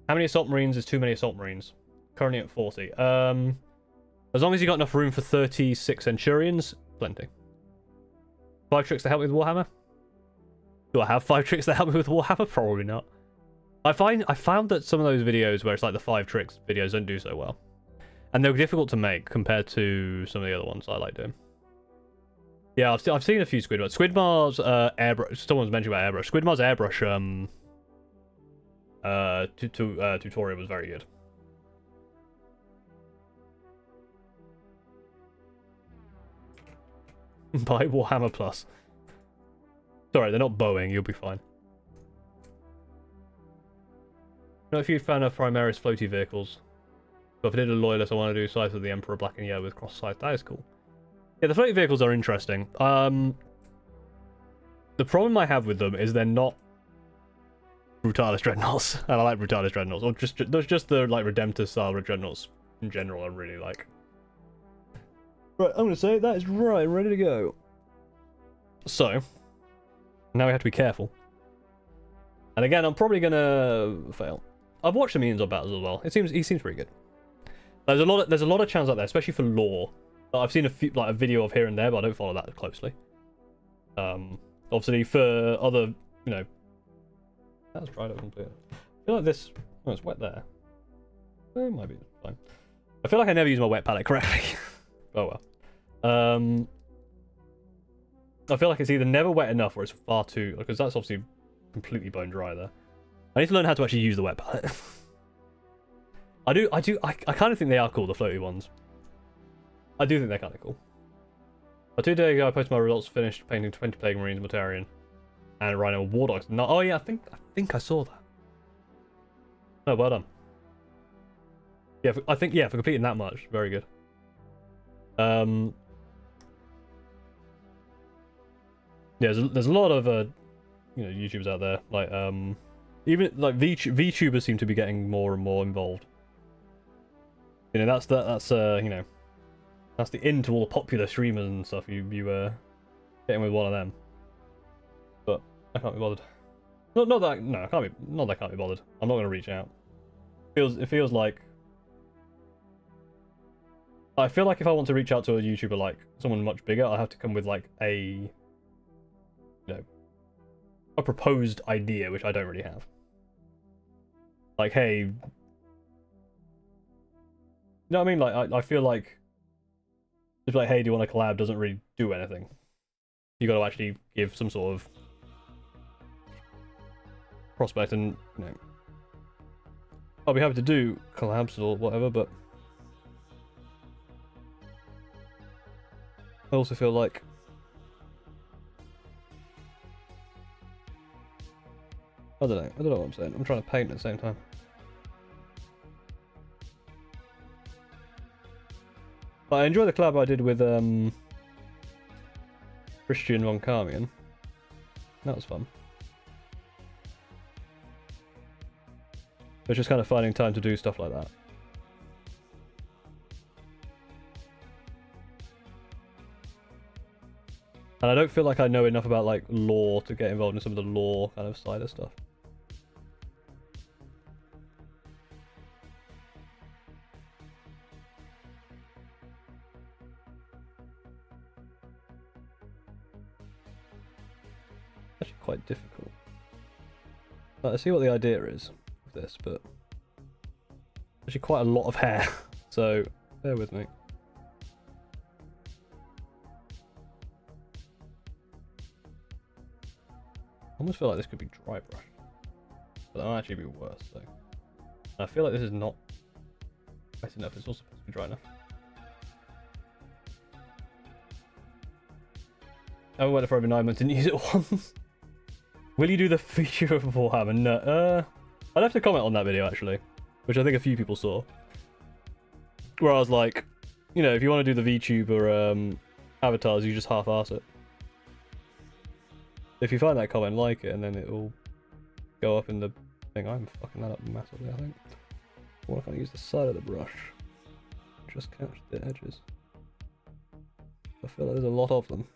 How many Assault Marines is too many Assault Marines? Currently at 40. As long as you got enough room for 36 Centurions, plenty. 5 tricks to help me with Warhammer? Do I have 5 tricks that help me with Warhammer? Probably not. I found that some of those videos where it's like the 5 tricks videos don't do so well. And they're difficult to make compared to some of the other ones I like doing. Yeah, I've seen a few Squidmars. Squidmar's airbrush. Someone's mentioned about airbrush. Squidmar's airbrush tutorial was very good. Buy Warhammer Plus. Sorry, they're not Boeing. You'll be fine. Not a huge fan of Primaris floaty vehicles. But if I did a Loyalist, I want to do Scythe of the Emperor Black and Yellow with cross scythe. That is cool. Yeah, the floaty vehicles are interesting. The problem I have with them is they're not Brutalis Dreadnoughts, and I like Brutalis Dreadnoughts, or just the like Redemptor style Dreadnoughts in general. I really like. Right, I'm gonna say that is right, ready to go. So now we have to be careful. And again, I'm probably gonna fail. I've watched the Minions on battles as well. He seems pretty good. There's a lot of channels out there, especially for lore. I've seen a video of here and there, but I don't follow that closely. Obviously for other, you know, that's dried up completely. I feel like this. Oh, it's wet there. It might be fine. I feel like I never use my wet palette correctly. Oh well. I feel like it's either never wet enough or it's far too, because that's obviously completely bone dry there. I need to learn how to actually use the wet palette. I kind of think they are cool, the floaty ones. I do think they're kind of cool. But 2 days ago, I posted my results, finished painting 20 Plague Marines, Mortarion, and Rhino War Dogs. No, oh yeah, I think I saw that. No, well done. Yeah, for completing that much, very good. Yeah, there's a lot of you know, YouTubers out there, like even like VTubers seem to be getting more and more involved. You know, that's you know, that's the in to all the popular streamers and stuff. You getting with one of them, but I can't be bothered. Not that I can't be bothered. I'm not gonna reach out. It feels like I feel like if I want to reach out to a YouTuber like someone much bigger, I have to come with like a a proposed idea, which I don't really have. Like, hey, you know what I mean? Like, I feel like just like, hey, do you want to collab? Doesn't really do anything. You got to actually give some sort of prospect, and I'll be happy to do collabs or whatever, but I also feel like I don't know what I'm saying. I'm trying to paint at the same time. I enjoy the collab I did with Christian von Carmian. That was fun. It's just kind of finding time to do stuff like that. And I don't feel like I know enough about like lore to get involved in some of the lore kind of side of stuff. Actually quite difficult. I see what the idea is of this, but actually quite a lot of hair, so bear with me. I almost feel like this could be dry brush, but that might actually be worse though. I feel like this is not wet enough. It's also supposed to be dry enough. I haven't wet it for over 9 months, didn't use it once. Will you do the feature of Warhammer? No. I'd have to comment on that video actually, which I think a few people saw. Where I was like, you know, if you want to do the VTuber avatars, you just half-arse it. If you find that comment, like it, and then it will go up in the thing. I'm fucking that up massively, I think. What if I use the side of the brush? Just catch the edges. I feel like there's a lot of them.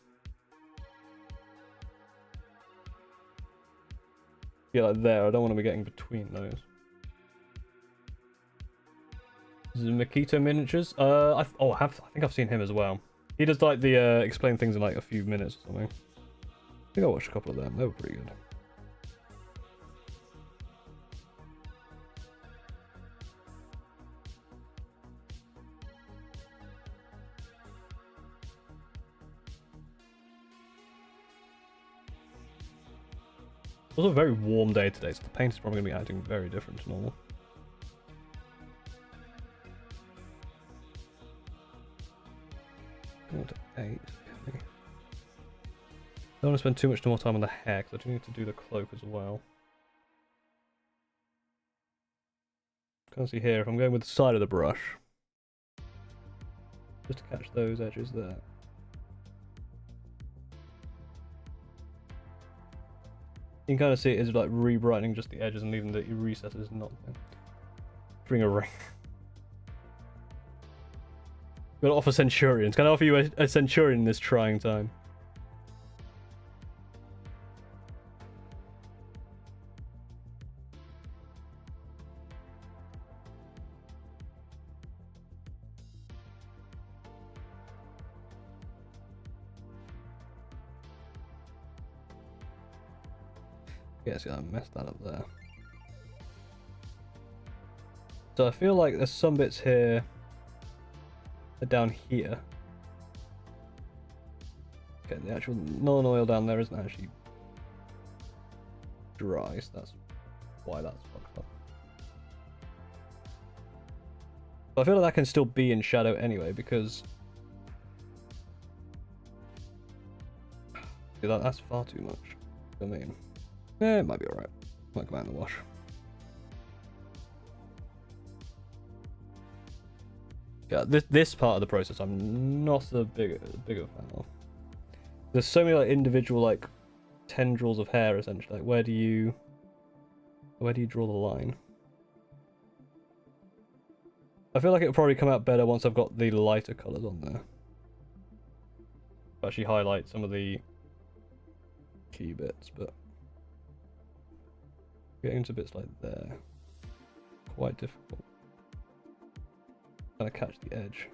Yeah, like there. I don't want to be getting between those. This is Makito Miniatures. I think I've seen him as well. He does like the explain things in like a few minutes or something. I think I watched a couple of them. They were pretty good. It's also a very warm day today, so the paint is probably going to be acting very different to normal. Go to 8. Okay. I don't want to spend too much more time on the hair, because I do need to do the cloak as well. Can't see here if I'm going with the side of the brush. Just to catch those edges there. You can kind of see it is like re-brightening just the edges and leaving the recesses not there. Bring a ring. We'll offer Centurions. Can I offer you a Centurion in this trying time? Yeah, see, I messed that up there. So I feel like there's some bits here down here. Okay, the actual non-oil down there isn't actually dry, so that's why that's fucked up. But I feel like that can still be in shadow anyway, because see, that's far too much. I mean, yeah, it might be alright. Might come out in the wash. Yeah, this part of the process I'm not a big fan of. There's so many like individual like tendrils of hair essentially. Like where do you draw the line? I feel like it'll probably come out better once I've got the lighter colours on there. Actually highlight some of the key bits, but getting into bits like there, quite difficult. Trying to catch the edge.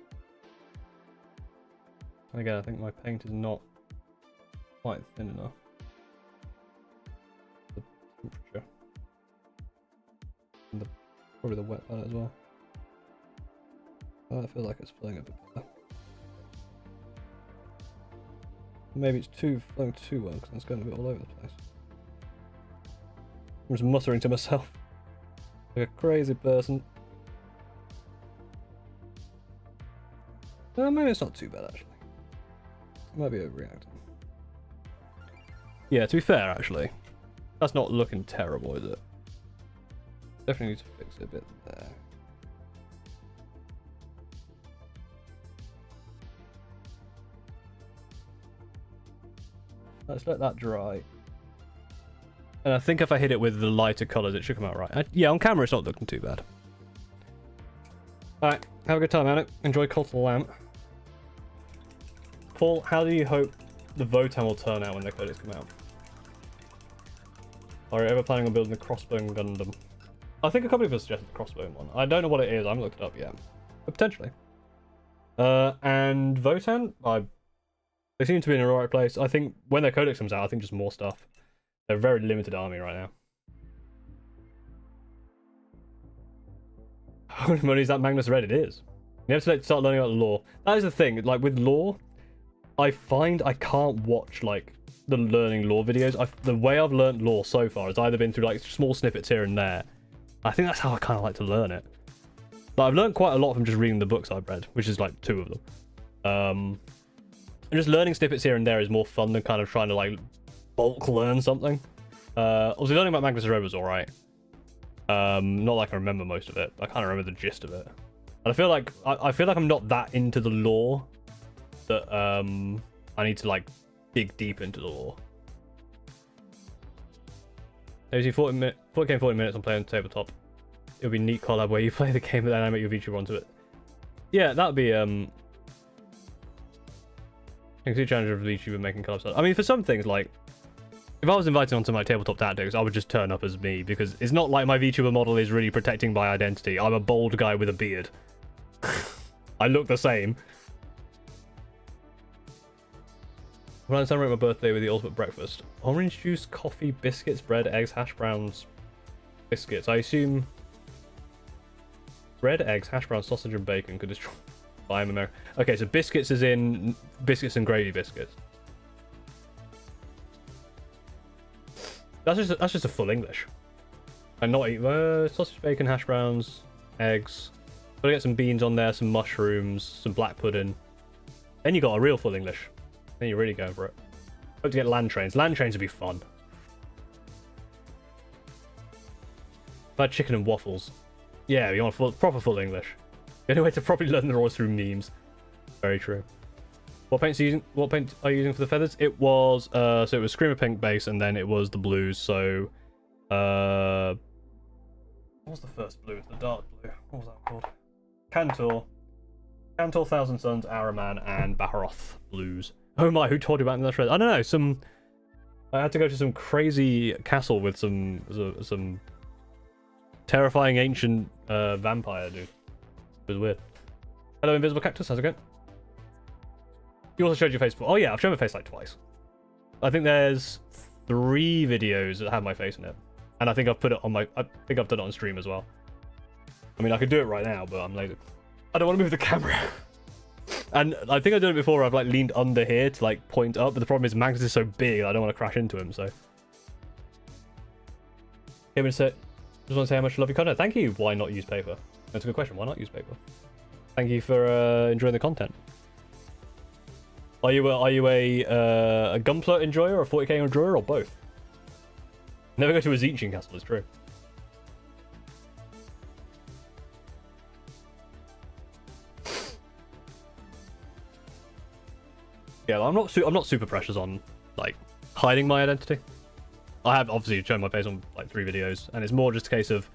And again, I think my paint is not quite thin enough. The temperature. And probably the wet palette as well. I feel like it's flowing a bit better. Maybe it's flowing too well because it's going a bit all over the place. I'm just muttering to myself like a crazy person. Maybe it's not too bad actually. I might be overreacting. Yeah, to be fair actually, that's not looking terrible, is it? Definitely need to fix it a bit there. Let's let that dry. And I think if I hit it with the lighter colours, it should come out right. Yeah, on camera it's not looking too bad. Alright, have a good time, Anna. Enjoy Cult of the Lamb. Paul, how do you hope the Votan will turn out when the credits come out? Are you ever planning on building the Crossbone Gundam? I think a couple of us suggested the Crossbone one. I don't know what it is, I haven't looked it up yet. But potentially. And Votan, they seem to be in the right place. I think when their codex comes out, I think just more stuff. They're a very limited army right now. How much money is that Magnus the Red? It is. You have to start learning about the lore. That is the thing. Like with lore, I find I can't watch like the learning lore videos. The way I've learned lore so far has either been through like small snippets here and there. I think that's how I kind of like to learn it. But I've learned quite a lot from just reading the books I've read, which is like 2 of them. And just learning snippets here and there is more fun than kind of trying to like bulk learn something. Obviously learning about Magnus the Red was alright. Not like I remember most of it. I can't remember the gist of it. And I feel like I'm not that into the lore that I need to like dig deep into the lore. Maybe 40 minutes on playing tabletop. It would be neat collab where you play the game and then animate your VTuber onto it. Yeah, that would be the challenge of VTuber making collab stuff. I mean, for some things, like if I was invited onto my tabletop tactics, I would just turn up as me because it's not like my VTuber model is really protecting my identity. I'm a bald guy with a beard. I look the same. When I celebrate my birthday with the ultimate breakfast: orange juice, coffee, biscuits, bread, eggs, hash browns, biscuits. I assume bread, eggs, hash browns, sausage, and bacon could destroy. I'm American. Okay, so biscuits is in biscuits and gravy biscuits. That's just a full English. And not eat sausage, bacon, hash browns, eggs. Gotta get some beans on there, some mushrooms, some black pudding. Then you got a real full English. Then you're really going for it. Hope to get land trains. Land trains would be fun. If I had chicken and waffles. Yeah, you want proper full English. The only way to properly learn the law is through memes. Very true. What paint are you using? What paint are you using for the feathers? It was so it was Screamer Pink base, and then it was the blues. So what was the first blue? The dark blue. What was that called? Cantor, Thousand Suns, Araman, and Baharoth blues. Oh my, who told you about that shred? I don't know. I had to go to some crazy castle with some terrifying ancient vampire dude. It was weird. Hello, Invisible Cactus. How's it going? You also showed your face before. Oh yeah, I've shown my face like twice. I think there's 3 videos that have my face in it, and I think I've put it on my. I think I've done it on stream as well. I mean, I could do it right now, but I'm lazy. I don't want to move the camera. And I think I've done it before. I've like leaned under here to like point up, but the problem is Magnus is so big I don't want to crash into him. So, just want to say how much I love your content. Thank you. Why not use paper? That's a good question. Why not use paper? Thank you for enjoying the content. Are you a Gunpla enjoyer, or a 40k enjoyer, or both? Never go to a Zeichin castle. It's true. Yeah, I'm not super precious on like hiding my identity. I have obviously shown my face on like 3 videos, and it's more just a case of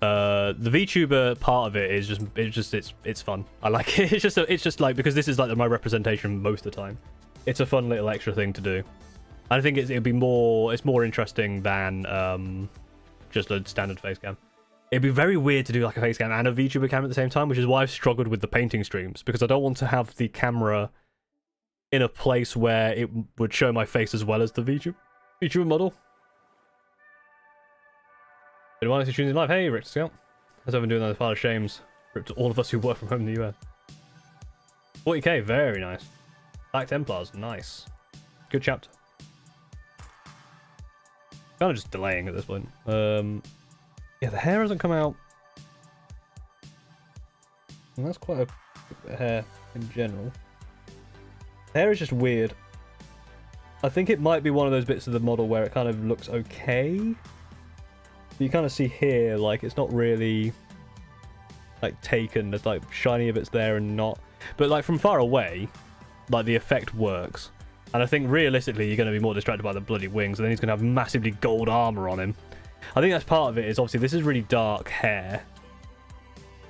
the VTuber part of it is it's fun. I like it. It's just like, because this is like my representation most of the time. It's a fun little extra thing to do. I think it's more interesting than just a standard face cam. It'd be very weird to do like a face cam and a VTuber cam at the same time, which is why I've struggled with the painting streams, because I don't want to have the camera in a place where it would show my face as well as the VTuber model. Been wanting to tune in live. Hey, Rich Scout. As I've been doing that pile of shames. Rip to all of us who work from home in the US. 40k, very nice. Black Templars, nice. Good chapter. Kind of just delaying at this point. Yeah, the hair hasn't come out. And that's quite a bit of hair in general. The hair is just weird. I think it might be one of those bits of the model where it kind of looks okay. You kind of see here, like, it's not really, like, taken. There's, like, shiny bits there and not. But, like, from far away, like, the effect works. And I think, realistically, you're going to be more distracted by the bloody wings, and then he's going to have massively gold armor on him. I think that's part of it, is obviously this is really dark hair.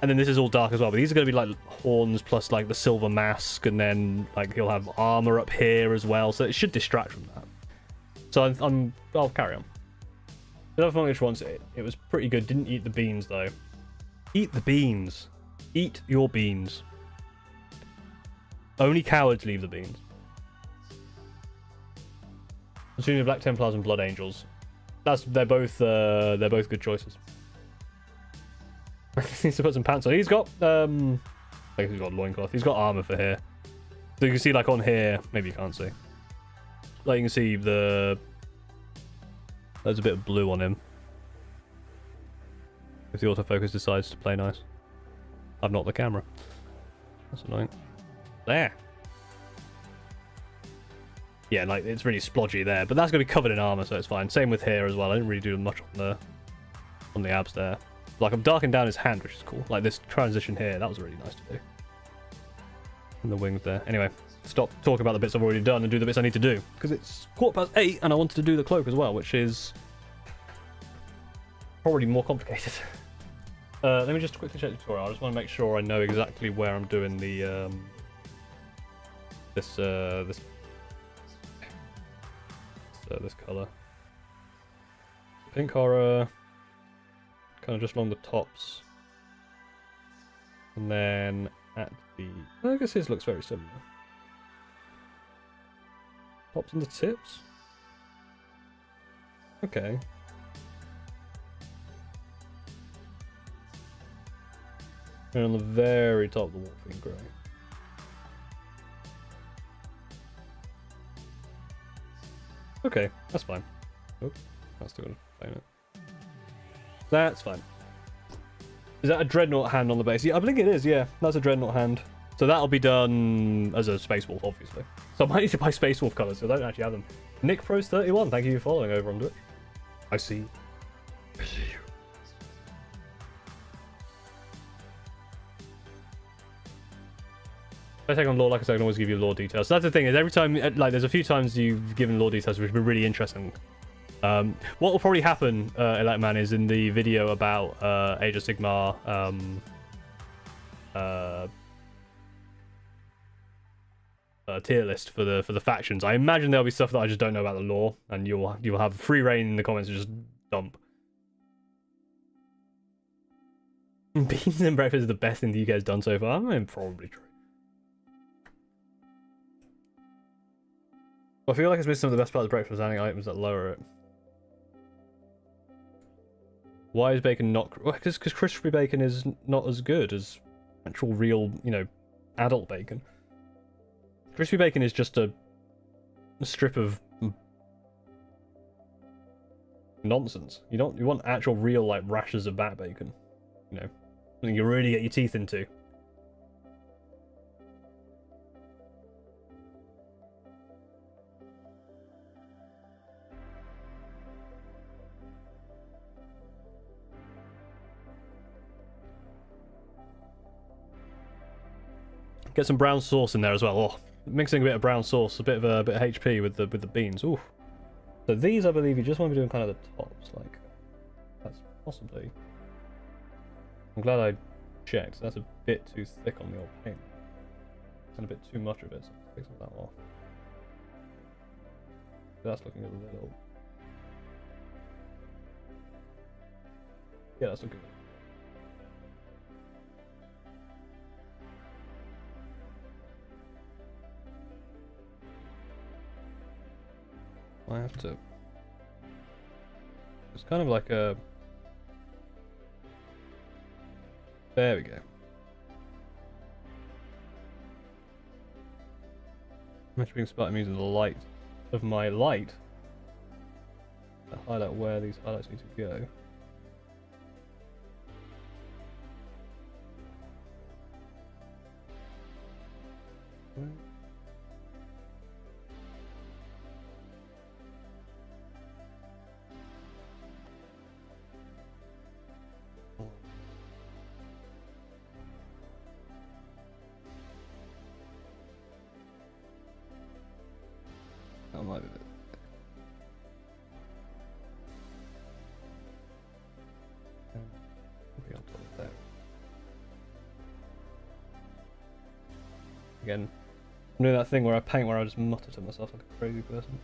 And then this is all dark as well, but these are going to be, like, horns plus, like, the silver mask, and then, like, he'll have armor up here as well, so it should distract from that. So I'll carry on. Another thing which once it was pretty good. Didn't eat the beans though. Eat the beans. Eat your beans. Only cowards leave the beans. Assuming Black Templars and Blood Angels. They're both good choices. He needs to put some pants on. He's got I think he's got loincloth. He's got armor for here. So you can see like on here, maybe you can't see. Like you can see there's a bit of blue on him. If the autofocus decides to play nice. I've knocked the camera. That's annoying. There. Yeah, like it's really splodgy there, but that's gonna be covered in armor, so it's fine. Same with here as well. I didn't really do much on the abs there. Like I've darkened down his hand, which is cool. Like this transition here, that was really nice to do. And the wings there. Anyway, stop talking about the bits I've already done and do the bits I need to do. Because it's 8:15 and I wanted to do the cloak as well, which is probably more complicated. Let me just quickly check the tutorial. I just want to make sure I know exactly where I'm doing the this colour. Pink horror, kind of just along the tops, and then at the. I guess his looks very similar. Tops and the tips. Okay. And on the very top, the Wolfing Grey. Okay, that's fine. Oh, that's still gonna flame it. That's fine. Is that a Dreadnought hand on the base? Yeah, I think it is, yeah. That's a Dreadnought hand. So that'll be done as a Space Wolf, obviously. So I might need to buy Space Wolf colours, because I don't actually have them. Nick Pros 31, thank you for following over on Twitch. I see. I see you. If I take on lore, like I said, I can always give you lore details. So that's the thing, is every time, like, there's a few times you've given lore details which have been really interesting. What will probably happen, Elect Man, is in the video about Age of Sigmar, tier list for the factions. I imagine there'll be stuff that I just don't know about the lore, and you'll have free reign in the comments to just dump. Beans and breakfast is the best thing that you guys done so far. I mean, probably true. I feel like it's missed some of the best part of the breakfast, adding items that lower it. Why is bacon not? Well, because crispy bacon is not as good as actual real, you know, adult bacon. Crispy bacon is just a strip of nonsense. You want actual real, like, rashers of bat bacon. You know, something you really get your teeth into. Get some brown sauce in there as well. Oh, mixing a bit of brown sauce, a bit of HP with the beans. Ooh. So these, I believe, you just want to be doing kind of the tops, like that's possibly. I'm glad I checked. That's a bit too thick on the old paint, and a bit too much of it. So take some of that off. That's looking a little. Yeah, that's looking good. I have to... It's kind of like a... There we go. I'm actually being smart. I'm using the light of my light to highlight where these highlights need to go. That might be a bit. Be on top of that. Again, I'm doing that thing where I paint where I just mutter to myself like a crazy person.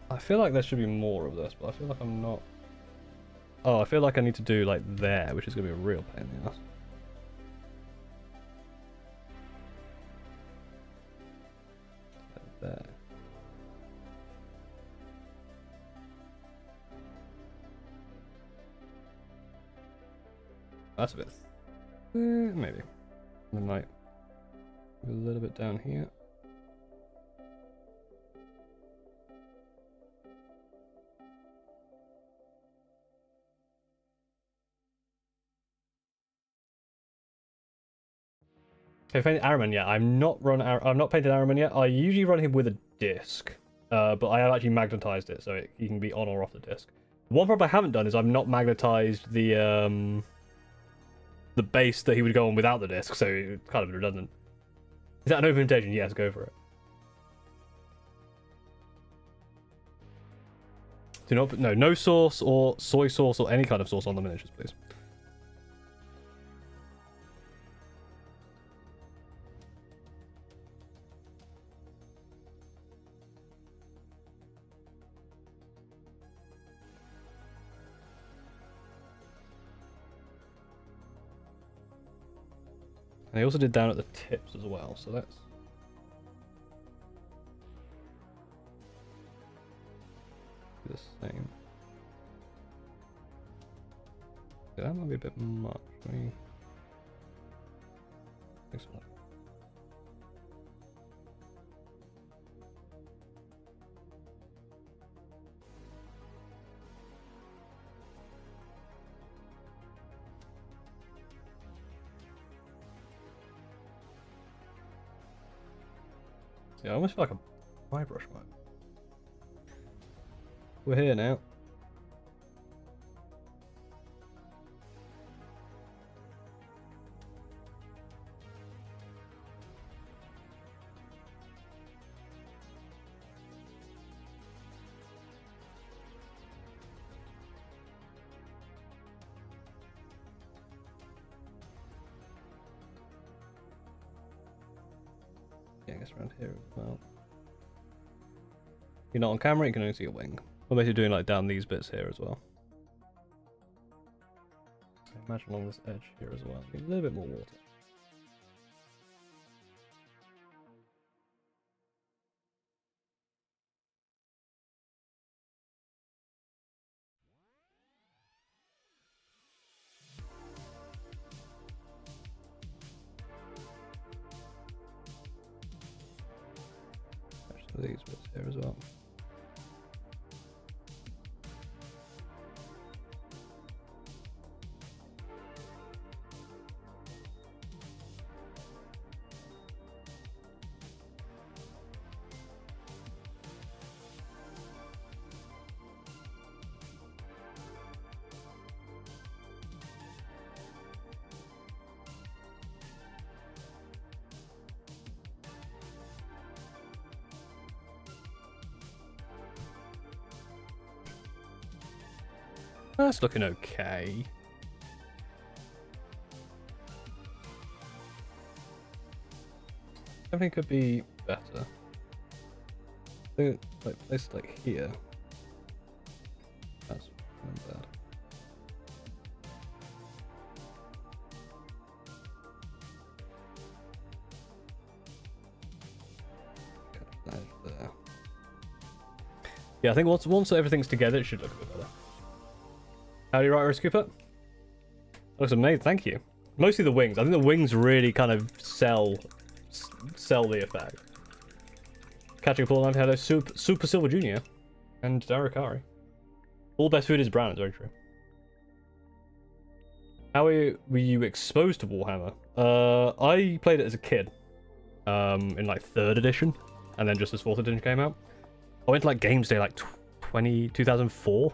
I feel like there should be more of this, but I feel like I'm not. Oh, I feel like I need to do like there, which is going to be a real pain in the ass. There. That's a bit. Maybe. I might do a little bit down here. Okay, painted Araman yet. I'm not painted Araman yet. I usually run him with a disc, but I have actually magnetized it so he can be on or off the disc. One problem I haven't done is I've not magnetized the base that he would go on without the disc, so it's kind of redundant. Is that an open invitation? Yes, go for it. Do not put no sauce or soy sauce or any kind of sauce on the miniatures, please. And I also did down at the tips as well, so that's the same. Yeah, that might be a bit much. I mean, thanks a lot. Yeah, I almost feel like a eyebrush might. We're here now. Yeah, I guess around here as well. You're not on camera, you can only see a wing. We're basically doing like down these bits here as well. So imagine along this edge here as well. Need a little bit more water. These bits here as well. That's looking okay. Everything could be better. I think like places like here. That's not bad. Yeah, I think once everything's together, it should look a bit better. How do you write, Cooper? Looks amazing, thank you. Mostly the wings. I think the wings really kind of sell the effect. Catching a Paul Knife, hello, Super Silver Jr. and Darakari. All best food is brown, it's very true. How were you exposed to Warhammer? I played it as a kid. In like 3rd edition. And then just as 4th edition came out. I went to like Games Day like 2004 when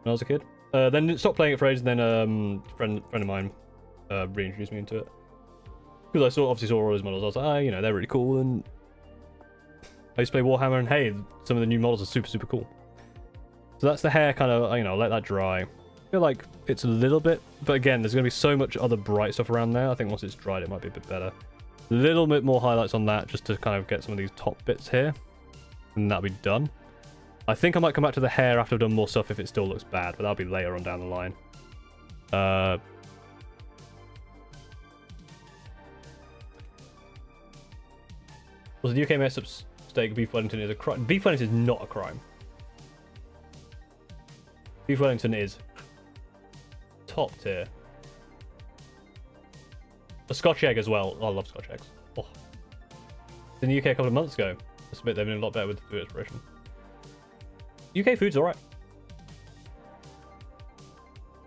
I was a kid. Then stopped playing it for ages, and then friend of mine reintroduced me into it. Because I obviously saw all those models. I was like, you know, they're really cool. And I used to play Warhammer, and hey, some of the new models are super, super cool. So that's the hair kind of, you know, let that dry. I feel like it's a little bit, but again, there's going to be so much other bright stuff around there. I think once it's dried, it might be a bit better. A little bit more highlights on that, just to kind of get some of these top bits here. And that'll be done. I think I might come back to the hair after I've done more stuff if it still looks bad, but that'll be later on down the line. Was the UK mess up steak beef Wellington is a crime? Beef Wellington is not a crime. Beef Wellington is top tier. A Scotch egg as well. Oh, I love Scotch eggs. Oh. In the UK a couple of months ago. That's a bit, they've been a lot better with the food expression. UK food's alright.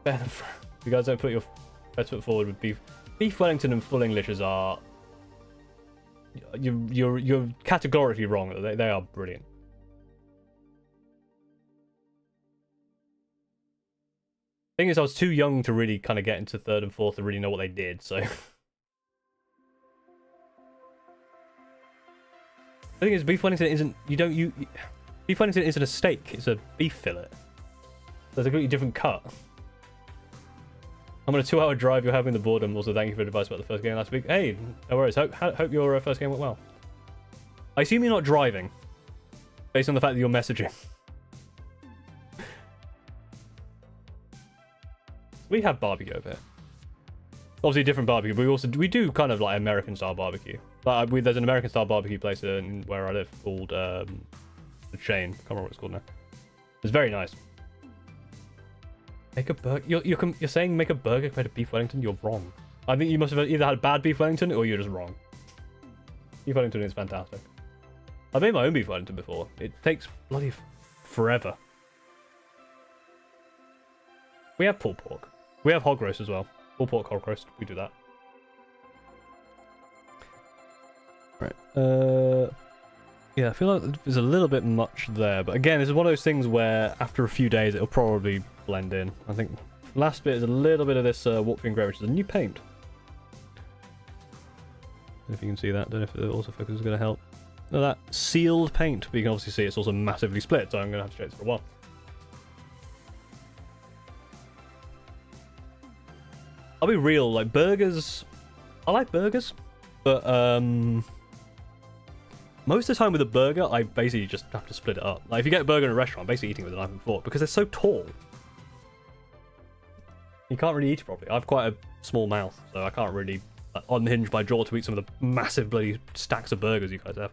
Better than you guys don't put your best foot forward with beef. Beef Wellington and full Englishes are... You're categorically wrong. They are brilliant. Thing is, I was too young to really kind of get into 3rd and 4th to really know what they did, so... The thing is, beef Wellington isn't... Beef Wellington isn't a steak, it's a beef fillet. There's a completely different cut. I'm on a 2-hour drive, you're having the boredom. Also, thank you for the advice about the first game last week. Hey, no worries. Hope your first game went well. I assume you're not driving, based on the fact that you're messaging. We have barbecue over here. Obviously, different barbecue, but we do kind of like American style barbecue. Like there's an American style barbecue place in where I live called the Chain. I can't remember what it's called now. It's very nice. Make a burger. You're saying make a burger compared to beef Wellington? You're wrong. I think you must have either had bad beef Wellington or you're just wrong. Beef Wellington is fantastic. I've made my own beef Wellington before. It takes bloody forever. We have pulled pork. We have hog roast as well. Pulled pork hog roast. We do that. Right. Yeah, I feel like there's a little bit much there, but again, this is one of those things where after a few days it'll probably blend in. I think last bit is a little bit of this warp grey, which is a new paint. If you can see that, don't know if the autofocus is going to help. No, that sealed paint, but you can obviously see it's also massively split, so I'm going to have to shade this for a while. I'll be real, like burgers, I like burgers, but most of the time with a burger, I basically just have to split it up. Like if you get a burger in a restaurant, I'm basically eating it with a knife and fork because they're so tall. You can't really eat it properly. I have quite a small mouth, so I can't really unhinge my jaw to eat some of the massive bloody stacks of burgers you guys have.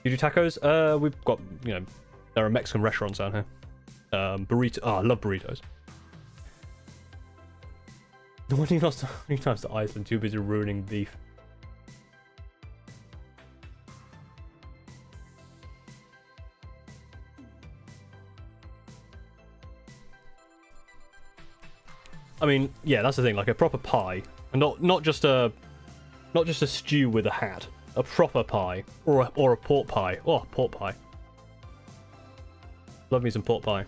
You do tacos? We've got, you know, there are Mexican restaurants down here. Burrito. Oh, I love burritos. No wonder you lost so many times to Iceland, too busy ruining beef. I mean, yeah, that's the thing. Like a proper pie, and not just a stew with a hat. A proper pie, or a pork pie. Oh, pork pie. Love me some pork pie.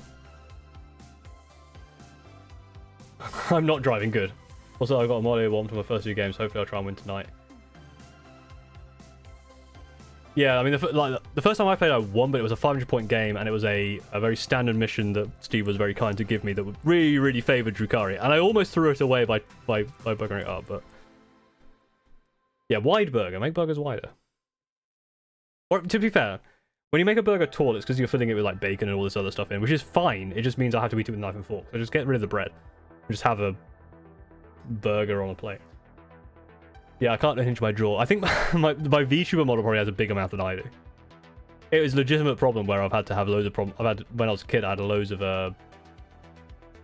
I'm not driving good. Also, I got a Mario 1 for my first few games. Hopefully, I'll try and win tonight. Yeah, I mean, the first time I played, I won, but it was a 500-point game, and it was a very standard mission that Steve was very kind to give me that would really, really favoured Drukari, and I almost threw it away by buggering it up, but... Yeah, wide burger. Make burgers wider. Or, to be fair, when you make a burger tall, it's because you're filling it with, like, bacon and all this other stuff in, which is fine. It just means I have to eat it with a knife and fork. So just get rid of the bread. And just have a burger on a plate. Yeah, I can't hinge my jaw. I think my VTuber model probably has a bigger mouth than I do. It was a legitimate problem where I've had to have loads of problems. When I was a kid, I had loads of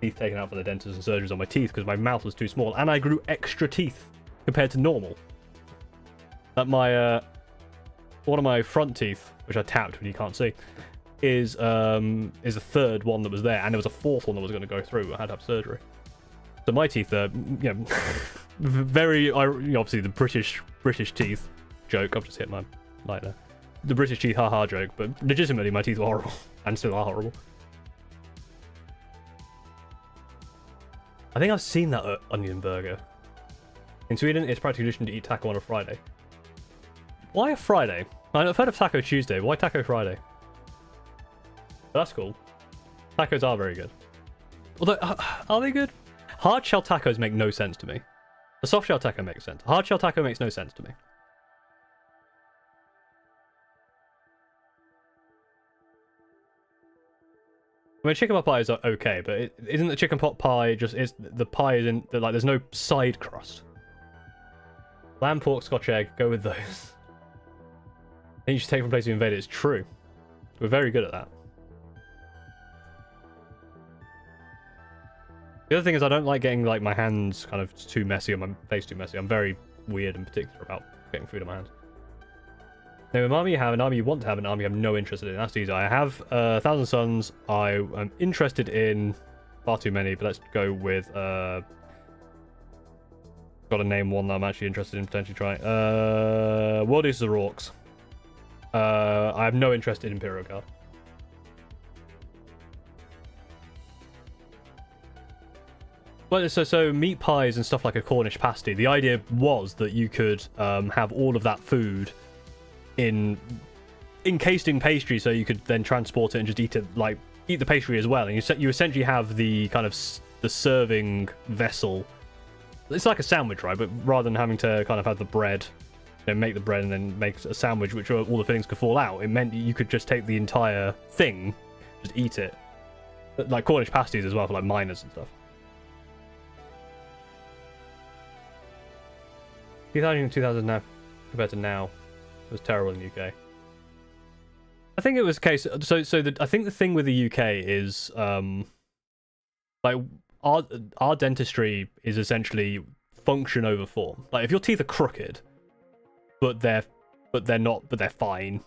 teeth taken out for the dentists and surgeries on my teeth because my mouth was too small, and I grew extra teeth compared to normal. That my one of my front teeth, which I tapped when you can't see, is a third one that was there, and there was a fourth one that was going to go through. I had to have surgery. So my teeth are, very, obviously the British teeth joke. I've just hit my light there. The British teeth haha joke, but legitimately my teeth were horrible and still are horrible. I think I've seen that onion burger. In Sweden, it's practically tradition to eat taco on a Friday. Why a Friday? I've heard of Taco Tuesday. Why Taco Friday? But that's cool. Tacos are very good. Although, are they good? Hard shell tacos make no sense to me. A soft shell taco makes sense. Hard shell taco makes no sense to me. I mean, chicken pot pies are okay, but isn't the chicken pot pie just the pie isn't like there's no side crust? Lamb, pork, Scotch egg, go with those. Then you should take from place you invaded. It's true. We're very good at that. The other thing is I don't like getting like my hands kind of too messy or my face too messy. I'm very weird and particular about getting food in my hands. Now, an army you have, an army you want to have, an army you have no interest in. That's easy. I have 1,000 Suns. I am interested in far too many, but let's go with got to name one that I'm actually interested in potentially trying. World Eaters of Orcs. I have no interest in Imperial Guard. Well, so meat pies and stuff like a Cornish pasty. The idea was that you could have all of that food encased in pastry, so you could then transport it and just eat the pastry as well. And you essentially have the kind of the serving vessel. It's like a sandwich, right? But rather than having to kind of have the bread, make the bread and then make a sandwich, which all the fillings could fall out, it meant you could just take the entire thing, just eat it. Like Cornish pasties as well for like miners and stuff. 2000 now compared to now. It was terrible in the UK. I think it was a case. I think the thing with the UK is like our dentistry is essentially function over form. Like if your teeth are crooked, but they're fine.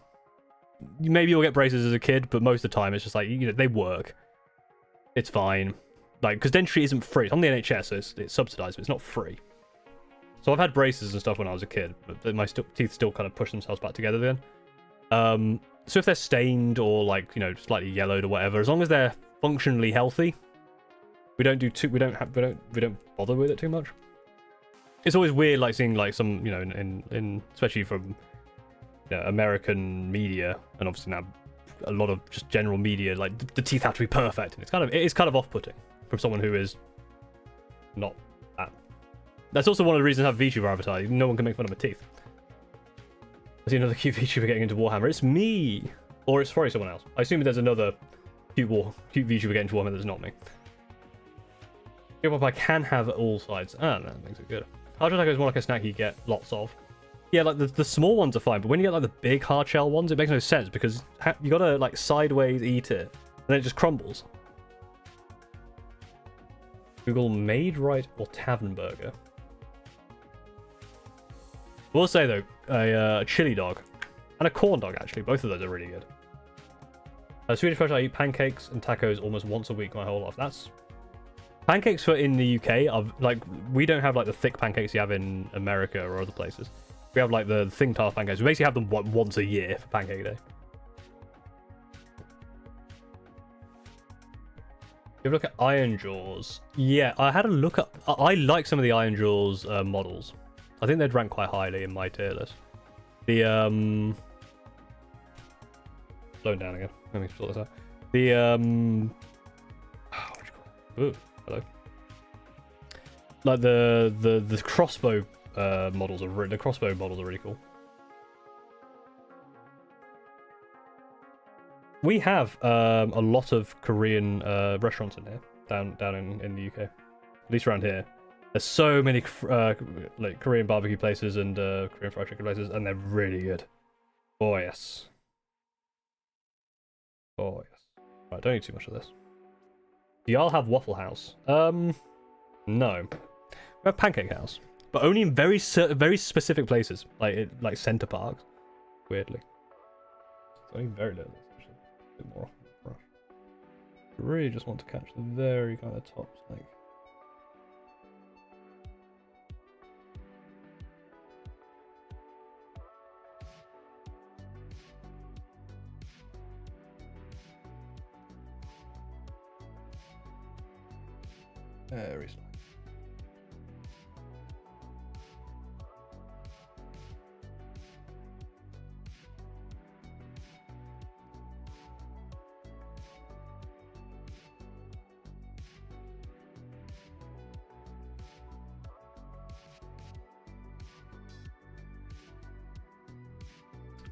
Maybe you'll get braces as a kid, but most of the time it's just like they work. It's fine. Like because dentistry isn't free. It's on the NHS, so it's subsidized, but it's not free. So I've had braces and stuff when I was a kid, but my teeth still kind of push themselves back together then. So if they're stained or like slightly yellowed or whatever, as long as they're functionally healthy, we don't bother with it too much. It's always weird like seeing like some in especially from American media and obviously now a lot of just general media, like the teeth have to be perfect, and it is kind of off-putting from someone who is not that. That's also one of the reasons I have VTuber advertising. No one can make fun of my teeth. I see another cute VTuber getting into Warhammer. It's me! Or it's probably someone else. I assume there's another cute VTuber getting into Warhammer that's not me. I can have all sides. Ah, that makes it good. Hard shell taco is more like a snack you get lots of. Yeah, like the small ones are fine, but when you get like the big hard shell ones, it makes no sense because you gotta like sideways eat it, and then it just crumbles. Google made right or tavern burger. I will say though, a chili dog and a corn dog actually, both of those are really good. Swedish fresh, I eat pancakes and tacos almost once a week my whole life. That's pancakes for in the UK are like we don't have like the thick pancakes you have in America or other places. We have like the thin tart pancakes. We basically have them once a year for Pancake Day. You look at Iron Jaws. Yeah, I had a look at. I like some of the Iron Jaws models. I think they'd rank quite highly in my tier list. The slowing down again. Let me sort this out. The ooh, hello. Like the crossbow models are the crossbow models are really cool. We have a lot of Korean restaurants in here, down in the UK, at least around here. There's so many like Korean barbecue places and Korean fried chicken places, and they're really good. Oh yes. Oh, yes. Right, don't need too much of this. Do y'all have Waffle House? No. We have Pancake House. But only in very specific places. Like Center Parks. Weirdly. It's only very little. Actually. A bit more often. I really just want to catch the very kind of top snake. Very slow.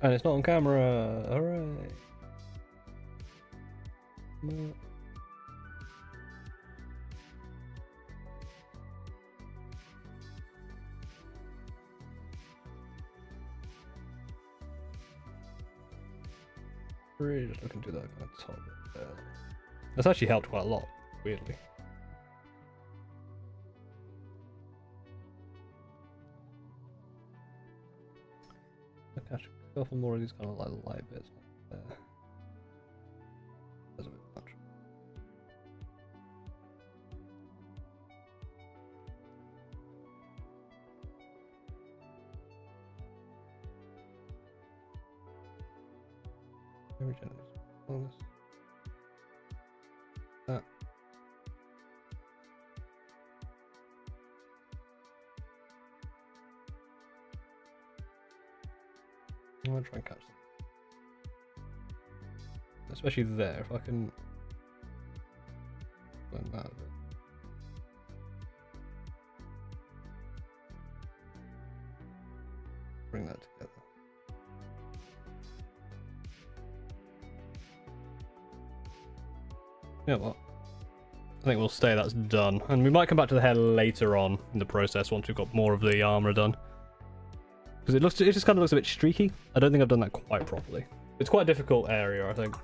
And it's not on camera. Hooray. No. Really just looking to that kind of top there. That's actually helped quite a lot, weirdly. I'll catch a couple more of these kind of like light bits there. That's a bit much. Very generous. All this. That. I'm gonna try and catch them. Especially there, if I can blend that a bit. Bring that together. Yeah, well, I think we'll stay that's done. And we might come back to the hair later on in the process once we've got more of the armor done. Because it just kind of looks a bit streaky. I don't think I've done that quite properly. It's quite a difficult area, I think.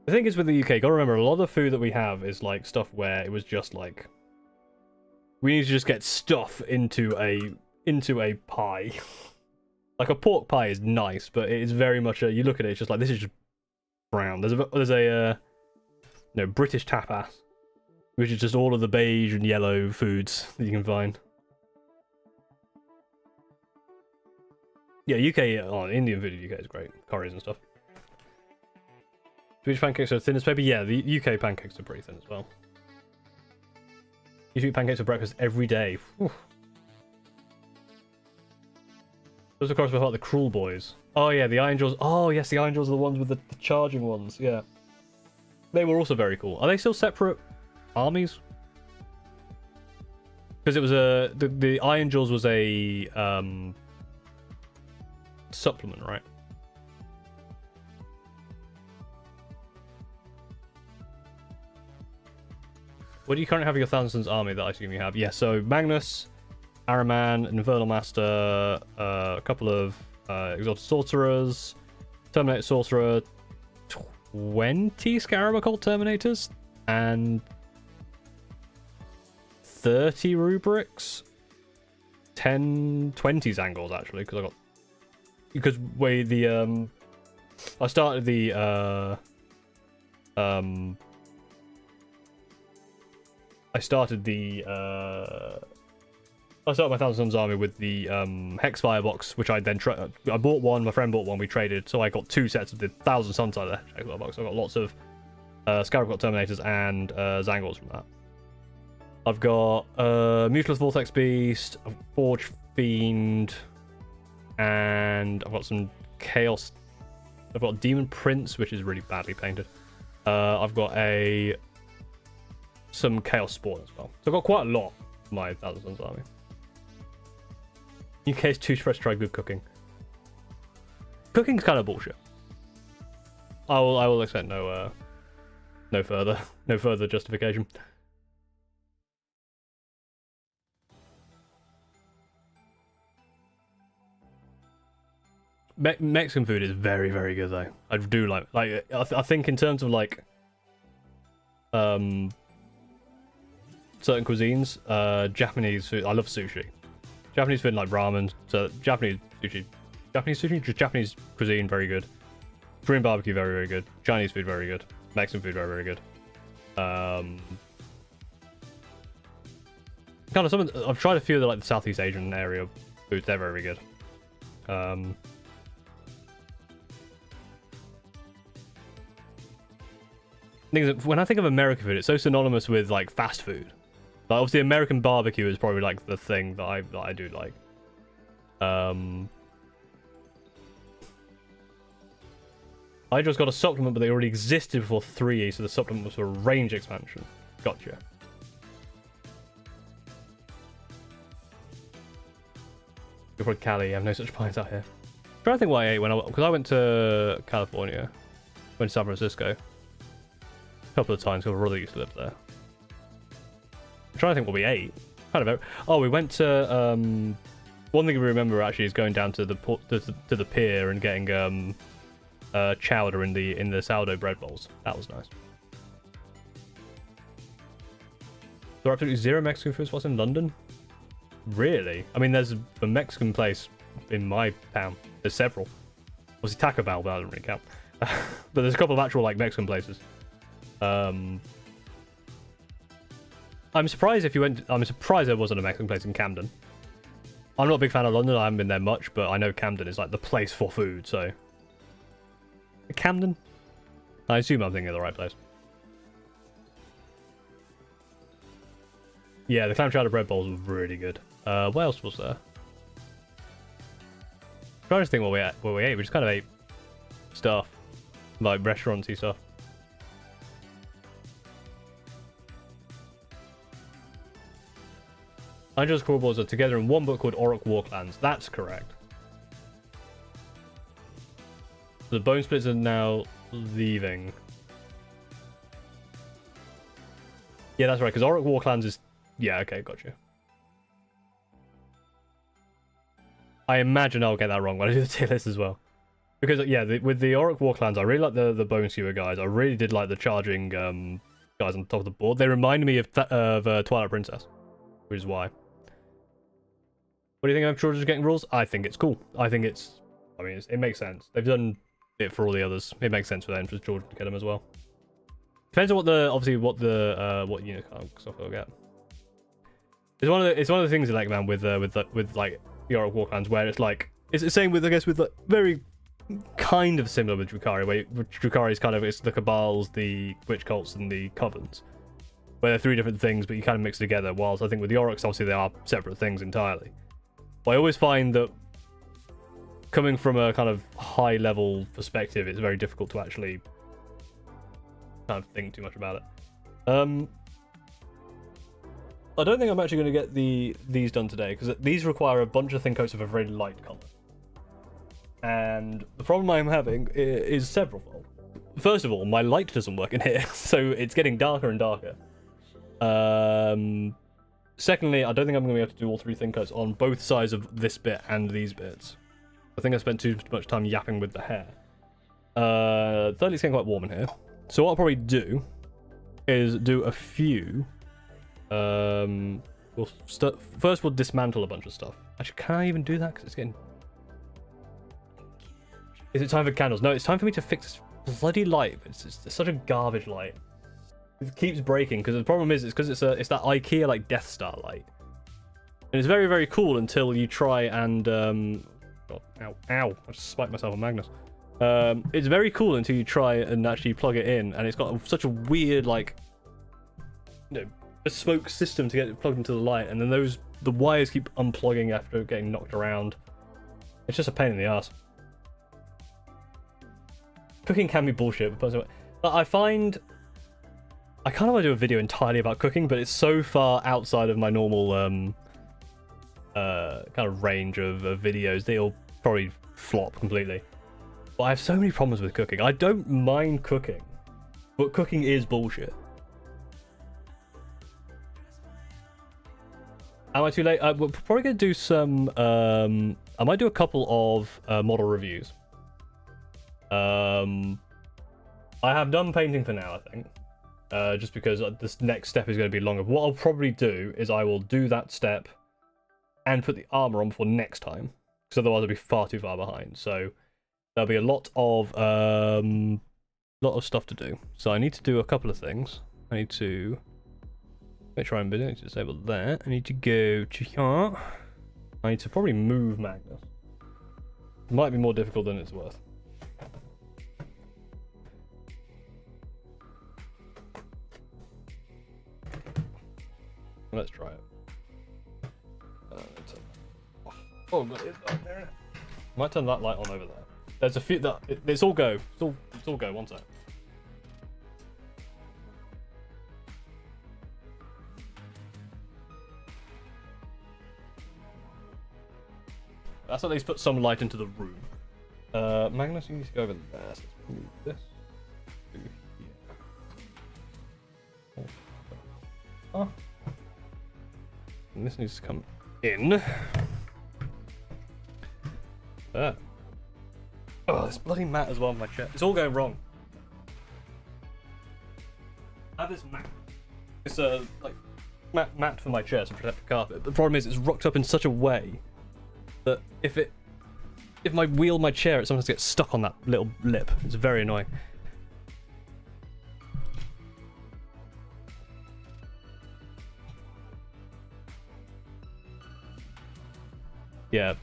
The thing is with the UK, gotta remember, a lot of the food that we have is like stuff where it was just like... We need to just get stuff into a pie. Like a pork pie is nice, but it is very much a... You look at it, it's just like, this is just brown. There's a no, British tapas, which is just all of the beige and yellow foods that you can find. Yeah, UK, Indian food in UK is great. Curries and stuff. Swedish pancakes are thin as paper? Yeah, the UK pancakes are pretty thin as well. You eat pancakes for breakfast every day. Whew. Those, of course, were like the Cruel Boys. Oh, yeah, the Iron Jaws. Oh, yes, the Iron Jaws are the ones with the charging ones. Yeah. They were also very cool. Are they still separate armies? Because it was a... The Iron Jaws was a... supplement, right? What do you currently have in your Thousand Suns army that I assume you have? Yeah, so Magnus, Araman, Infernal Master, a couple of Exalted Sorcerers, Terminator Sorcerer, 20 Scarab Occult Terminators, and 30 Rubrics, 20 Zangors actually, because I got... Because I started the I started my Thousand Suns army with the Hex Firebox, which I then I bought one, my friend bought one, we traded, so I got 2 sets of the Thousand Suns out of the Hex Firebox. I got lots of Scarab Occult Terminators and Zangors from that. I've got Mutilus Vortex Beast, a Forge Fiend, and I've got some Chaos. I've got Demon Prince, which is really badly painted. I've got some Chaos Spawn as well. So I've got quite a lot of my Thousand Suns army. UK's too stressed to try good cooking. Cooking's kind of bullshit. I will accept no further justification. Mexican food is very, very good though. I do like I think in terms of like certain cuisines, Japanese food. I love sushi. Japanese food like ramen. So Japanese sushi, just Japanese cuisine very good. Korean barbecue very, very good. Chinese food very good. Mexican food very, very good. Kind of some. I've tried a few of the like the Southeast Asian area foods. They're very, very good. When I think of American food, it's so synonymous with like fast food. Like obviously, American barbecue is probably like the thing that I do like. I just got a supplement, but they already existed before 3E, so the supplement was for range expansion. Gotcha. You're from Cali. I have no such pines out here. I'm trying to think what I ate because I went to California, went to San Francisco a couple of times because my brother used to live there. I'm trying to think what we ate. We went to one thing we remember actually is going down to the to the pier and getting chowder in the sourdough bread bowls. That was nice. There are absolutely zero Mexican food spots in London. Really? I mean, there's a Mexican place in my town. There's several. Obviously Taco Bell, but that doesn't really count. But there's a couple of actual like Mexican places. I'm surprised I'm surprised there wasn't a Mexican place in Camden. I'm not a big fan of London. I haven't been there much, but I know Camden is like the place for food. So Camden? I assume I'm thinking of the right place. Yeah, the clam chowder bread bowls were really good. What else was there? I'm trying to think what we ate. We just kind of ate stuff, like restaurant-y stuff. Nigel's Crawlballs are together in one book called Orc Warclans. That's correct. The Bone Splits are now leaving. Yeah, that's right, because Orc Warclans is... Yeah, okay, gotcha. I imagine I'll get that wrong when I do the tier list as well. Because, yeah, with the Orc Warclans, I really like the Bone Skewer guys. I really did like the charging guys on top of the board. They reminded me of Twilight Princess, which is why. What do you think of George's getting rules? I think it's cool. I think it's... I mean, it makes sense. They've done it for all the others. It makes sense for them for George to get them as well. Depends on what what unit stuff they'll get. It's one of the things I like, man, with like the Orc Warclans, where it's like it's the same with, I guess, with like, very kind of similar with Drukhari, where Drukhari is kind of, it's the Cabals, the Witch Cults, and the Covens, where they're three different things, but you kind of mix together. Whilst I think with the Orcs, obviously they are separate things entirely. But I always find that coming from a kind of high level perspective, it's very difficult to actually kind of think too much about it. I don't think I'm actually going to get these done today, because these require a bunch of thin coats of a very light colour. And the problem I'm having is severalfold. First of all, my light doesn't work in here, so it's getting darker and darker. Secondly, I don't think I'm going to be able to do all three thin coats on both sides of this bit and these bits. I think I spent too much time yapping with the hair. Thirdly, it's getting quite warm in here. So what I'll probably do is do a few... First we'll dismantle a bunch of stuff. Actually, can I even do that? Because it's getting... Is it time for candles? No, it's time for me to fix this bloody light. It's such a garbage light. It keeps breaking, because the problem is, it's because it's that IKEA like Death Star light. And it's very, very cool until you try and oh, ow, I just spiked myself on Magnus. It's very cool until you try and actually plug it in, and it's got such a weird, like, you know, bespoke system to get it plugged into the light, and then the wires keep unplugging after getting knocked around. It's just a pain in the ass. Cooking can be bullshit, but I find I kind of want to do a video entirely about cooking, but it's so far outside of my normal kind of range of videos, they'll probably flop completely. But I have so many problems with cooking. I don't mind cooking, but cooking is bullshit. Am I too late? We're probably going to do some... I might do a couple of model reviews. I have done painting for now, I think. Just because this next step is going to be longer. What I'll probably do is I will do that step and put the armor on for next time. Because otherwise I'll be far too far behind. So there'll be a lot of stuff to do. So I need to do a couple of things. I need to... make sure I'm busy. I need to disable that. I need to go to here. I need to probably move Magnus. It might be more difficult than it's worth. Let's try it. Oh god, it's dark there. Might turn that light on over there. There's a few that it's all go. It's all go. One sec. That's at least put some light into the room. Magnus, you need to go over there. So let's move this to here. Oh. And this needs to come in. There. Oh, this bloody mat as well on my chair. It's all going wrong. I have this mat. It's a like mat for my chair to protect the carpet. But the problem is it's rocked up in such a way that if my wheel my chair, it sometimes gets stuck on that little lip. It's very annoying. Yeah.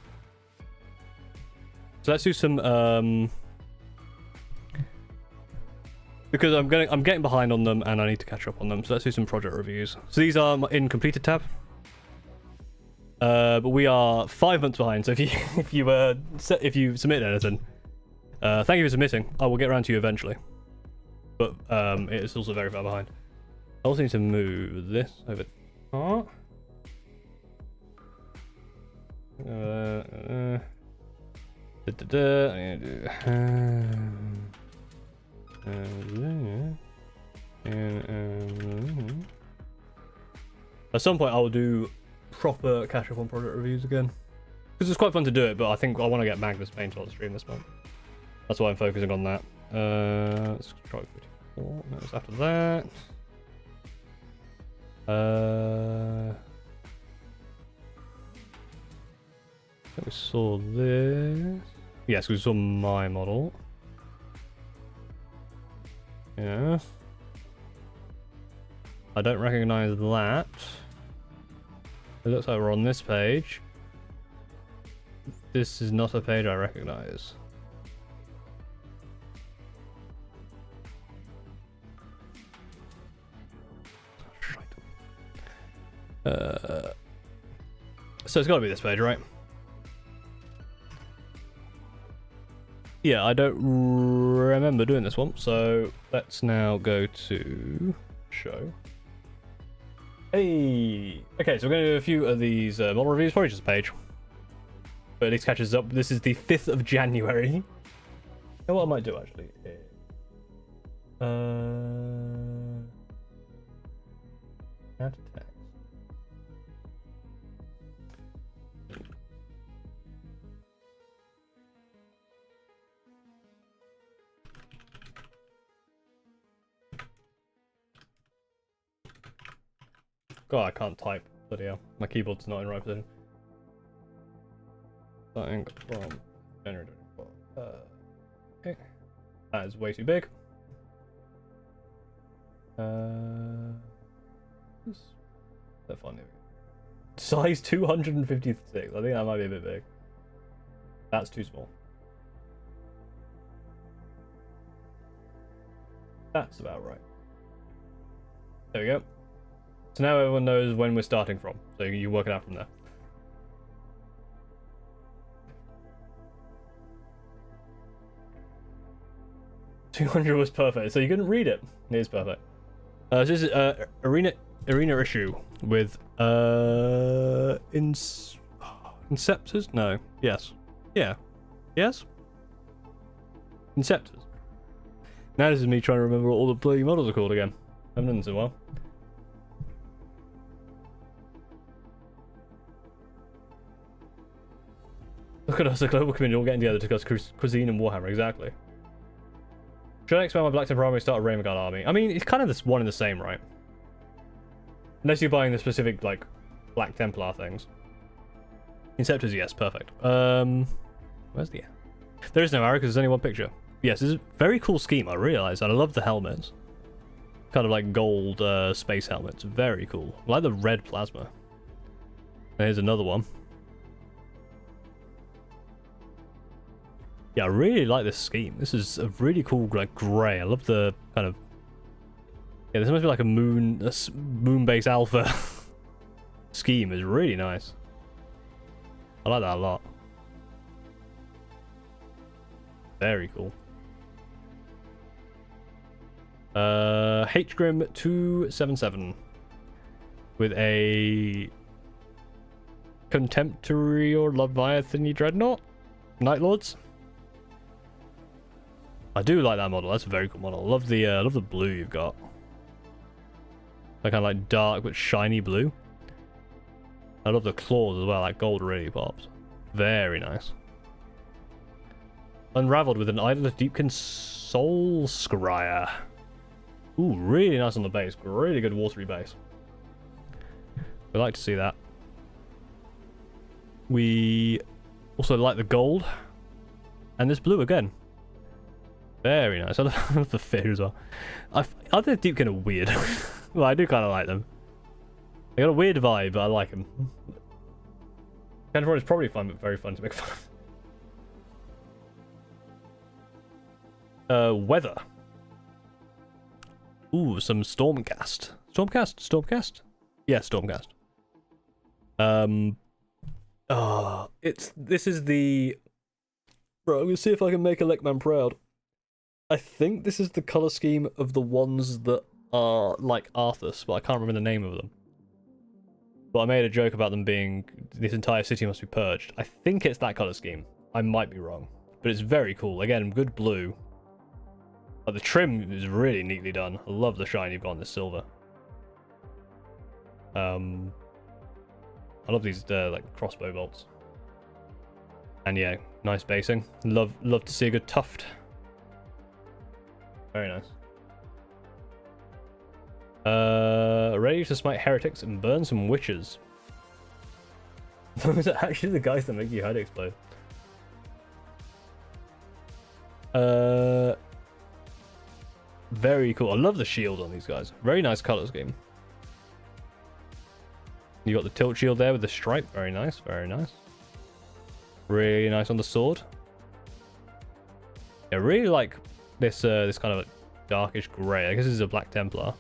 So let's do some because I'm getting behind on them and I need to catch up on them. So let's do some project reviews. So these are in completed tab. But we are 5 months behind. So if you submit anything, thank you for submitting. I will get around to you eventually. But it's also very far behind. I also need to move this over. At some point I will do proper catch up on project reviews again, because it's quite fun to do it, but I think I want to get Magnus painted on the stream this month. That's why I'm focusing on that. Let's try 54. That's after that. We saw this. Yes, we saw my model. Yeah. I don't recognize that. It looks like we're on this page. This is not a page I recognize. So it's got to be this page, right? Yeah, I don't remember doing this one, so let's now go to show. Hey! Okay, so we're going to do a few of these model reviews, probably just a page. But at least catches up. This is the 5th of January. You know what I might do, actually? Add text. God, I can't type. Bloody hell. My keyboard's not in the right position. Starting from January 24. Okay. That is way too big. They're funny. Size 256. I think that might be a bit big. That's too small. That's about right. There we go. So now everyone knows when we're starting from. So you work it out from there. $200 was perfect. So you couldn't read it. It is perfect. So this is arena issue with Inceptors? No. Yes. Yeah. Yes? Inceptors. Now this is me trying to remember what all the bloody models are called again. I haven't done this in a while. Look at us, a global community all getting together to discuss cuisine and Warhammer, exactly. Should I expand my Black Temple army and start a Raven Guard army? I mean, it's kind of this one and the same, right? Unless you're buying the specific, like, Black Templar things. Inceptors, yes, perfect. Where's the... There is no arrow because there's only one picture. Yes, it's a very cool scheme, I realise. And I love the helmets. Kind of like gold space helmets. Very cool. I like the red plasma. There's another one. Yeah, I really like this scheme. This is a really cool, like, grey. I love the kind of... Yeah, this must be like a moon-based alpha scheme. Is really nice. I like that a lot. Very cool. Hgrim 277 with a Contemptory or Leviathan Dreadnought Night Lords. I do like that model. That's a very cool model. I love the blue you've got. That kind of like dark but shiny blue. I love the claws as well. That gold really pops. Very nice. Unraveled with an Idol of Deepkin Soul Scryer. Ooh, really nice on the base. Really good watery base. We like to see that. We also like the gold. And this blue again. Very nice. I love the fish as well. I think Deepkin are weird. Well, I do kind of like them. They got a weird vibe, but I like them. Canterbury is probably fun, but very fun to make fun of. Weather. Ooh, some Stormcast. Stormcast? Yeah, Stormcast. This is the... Bro, I'm gonna see if I can make a Lekman proud. I think this is the colour scheme of the ones that are like Arthas, but I can't remember the name of them. But I made a joke about them being... This entire city must be purged. I think it's that colour scheme. I might be wrong. But it's very cool. Again, good blue. But the trim is really neatly done. I love the shine you've got on this silver. I love these like crossbow bolts. And yeah, nice basing. Love to see a good tuft. Very nice. Ready to smite heretics and burn some witches. Those are actually the guys that make your head explode. Very cool. I love the shield on these guys. Very nice color scheme. You got the tilt shield there with the stripe. Very nice. Very nice. Really nice on the sword. I really like this this kind of like darkish grey. I guess this is a Black Templar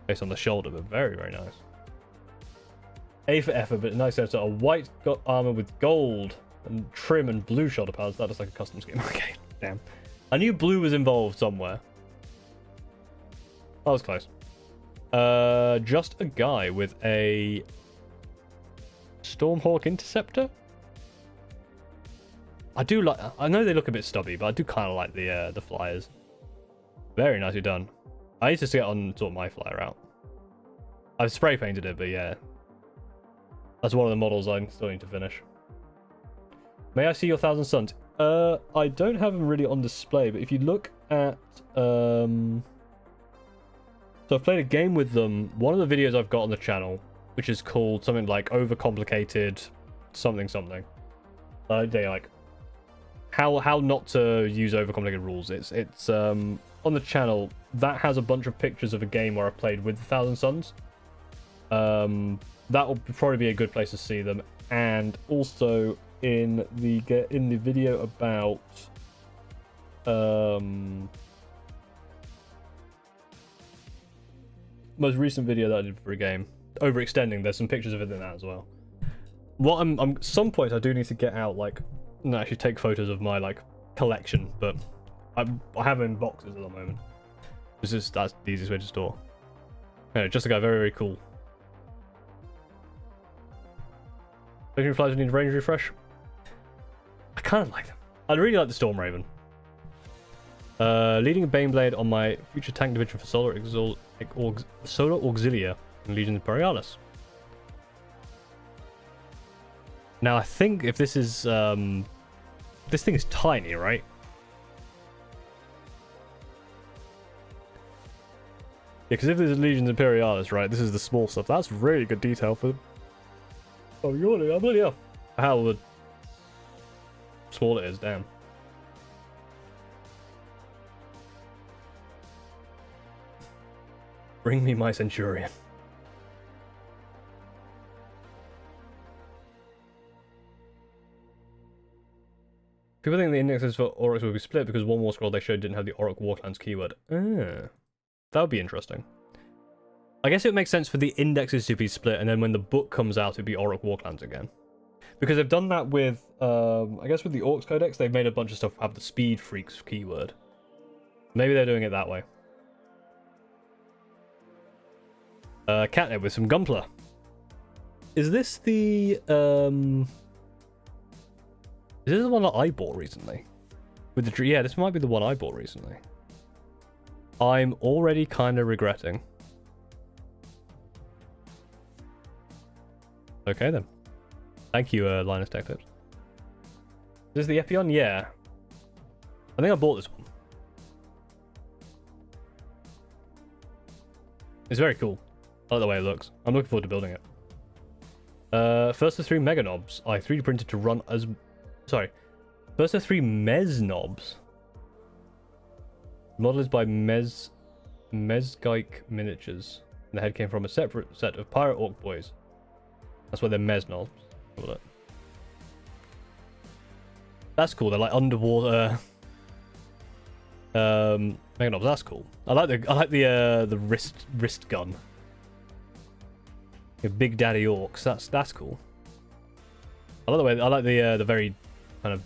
based on the shoulder, but very, very nice. A for effort, but nice set. So a white armor with gold and trim and blue shoulder pads. That is like a custom scheme. Okay, damn. I knew blue was involved somewhere. That was close. Just a guy with a Stormhawk Interceptor. I do like. I know they look a bit stubby, but I do kind of like the flyers. Very nicely done. I need to get on sort of my flyer out. I've spray painted it, but yeah, that's one of the models I still need to finish. May I see your 1,000 Suns? I don't have them really on display, but if you look at so I've played a game with them. One of the videos I've got on the channel, which is called something like Overcomplicated something. They like how not to use overcomplicated rules. It's on the channel. That has a bunch of pictures of a game where I played with 1,000 Suns. That will probably be a good place to see them, and also in the video about most recent video that I did for a game, overextending. There's some pictures of it in that as well. What I'm some point I do need to get out, like, and actually take photos of my like collection, but I have them in boxes at the moment. That's the easiest way to store. Anyway, just a guy, very, very cool. Legendary flies need range refresh. I kind of like them. I really like the Storm Raven. Leading a Baneblade on my future tank division for Solar Auxilia in Legion Imperialis. Now I think if this is this thing is tiny, right? Yeah, because if there's Legions Imperialis, right, this is the small stuff. That's really good detail for them. Oh, I'm bloody hell. How small it is, damn. Bring me my Centurion. People think the indexes for Oryx will be split because one war scroll they showed didn't have the Oryx Warclans keyword. Ah, that would be interesting. I guess it would make sense for the indexes to be split, and then when the book comes out, it'd be Oryx Warclans again. Because they've done that with, I guess with the Orcs Codex, they've made a bunch of stuff have the Speed Freaks keyword. Maybe they're doing it that way. Catnip with some Gunpla. Is this the, is this the one that I bought recently? With the yeah, this might be the one I bought recently. I'm already kind of regretting. Okay then. Thank you, Linus Tech Tips. Is this the Epion? Yeah. I think I bought this one. It's very cool. I like the way it looks. I'm looking forward to building it. First of 3 Mega Knobs I 3D printed to run as... Sorry. First of 3 Mez Knobs. Model is by Mezgeik Miniatures. And the head came from a separate set of Pirate Orc Boys. That's why they're Mez Knobs. That's cool. They're like underwater Mega Knobs. That's cool. I like the wrist gun. Your Big Daddy Orcs. That's cool. I like the way. I like the very kind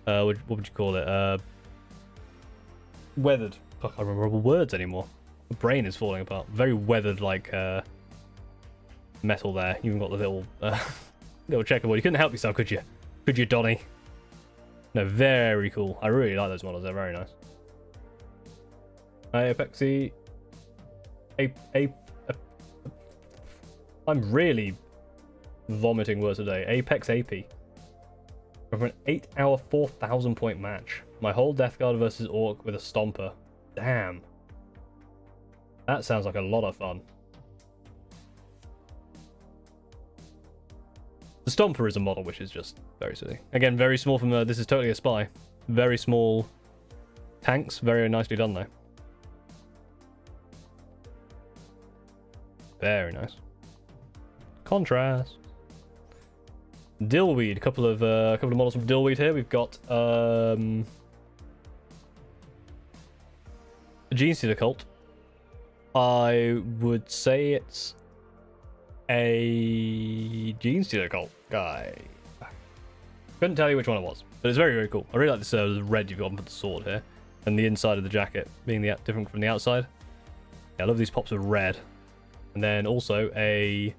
of what would you call it? Weathered. I can't remember words anymore. My brain is falling apart. Very weathered, like metal there. You even got the little little checkerboard. You couldn't help yourself, could you? Could you, Donny? No, very cool. I really like those models. They're very nice. Apexy. I'm really vomiting words today. Apex AP. For an 8-hour, 4,000 point match. My whole Death Guard versus Orc with a Stomper. Damn. That sounds like a lot of fun. The Stomper is a model which is just very silly. Again, very small from this is totally a spy. Very small tanks. Very nicely done though. Very nice. Contrast. Dillweed, a couple of models from Dillweed here. We've got Gene Stealer Cult. I would say it's a Gene Stealer Cult guy. Couldn't tell you which one it was, but it's very, very cool. I really like this red you've got with the sword here, and the inside of the jacket being different from the outside. Yeah, I love these pops of red, and then also a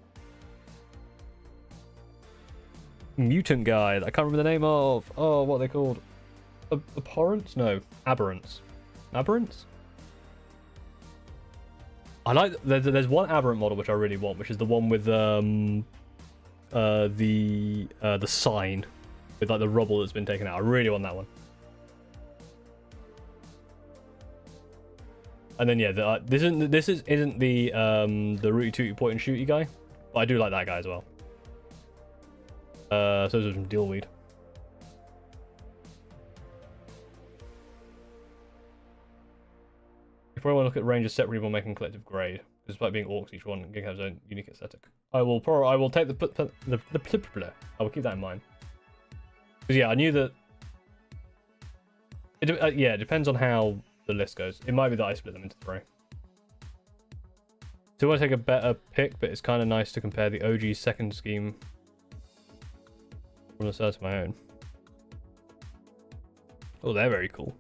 mutant guy that I can't remember the name of. Oh, what are they called? Abhorrence? No, Aberrants. Aberrants? I like. There's one Aberrant model which I really want, which is the one with the sign with like the rubble that's been taken out. I really want that one. And then yeah, this isn't the Rooty Tooty point and shooty guy, but I do like that guy as well. So those are from Dillweed. You probably want to look at ranges separately while making collective grade. Despite being orcs, each one can have its own unique aesthetic. I will take the I will keep that in mind. Because yeah, I knew that. Yeah, it depends on how the list goes. It might be that I split them into 3. Do want to take a better pick, but it's kind of nice to compare the OG second scheme from the start to my own. Oh, they're very cool.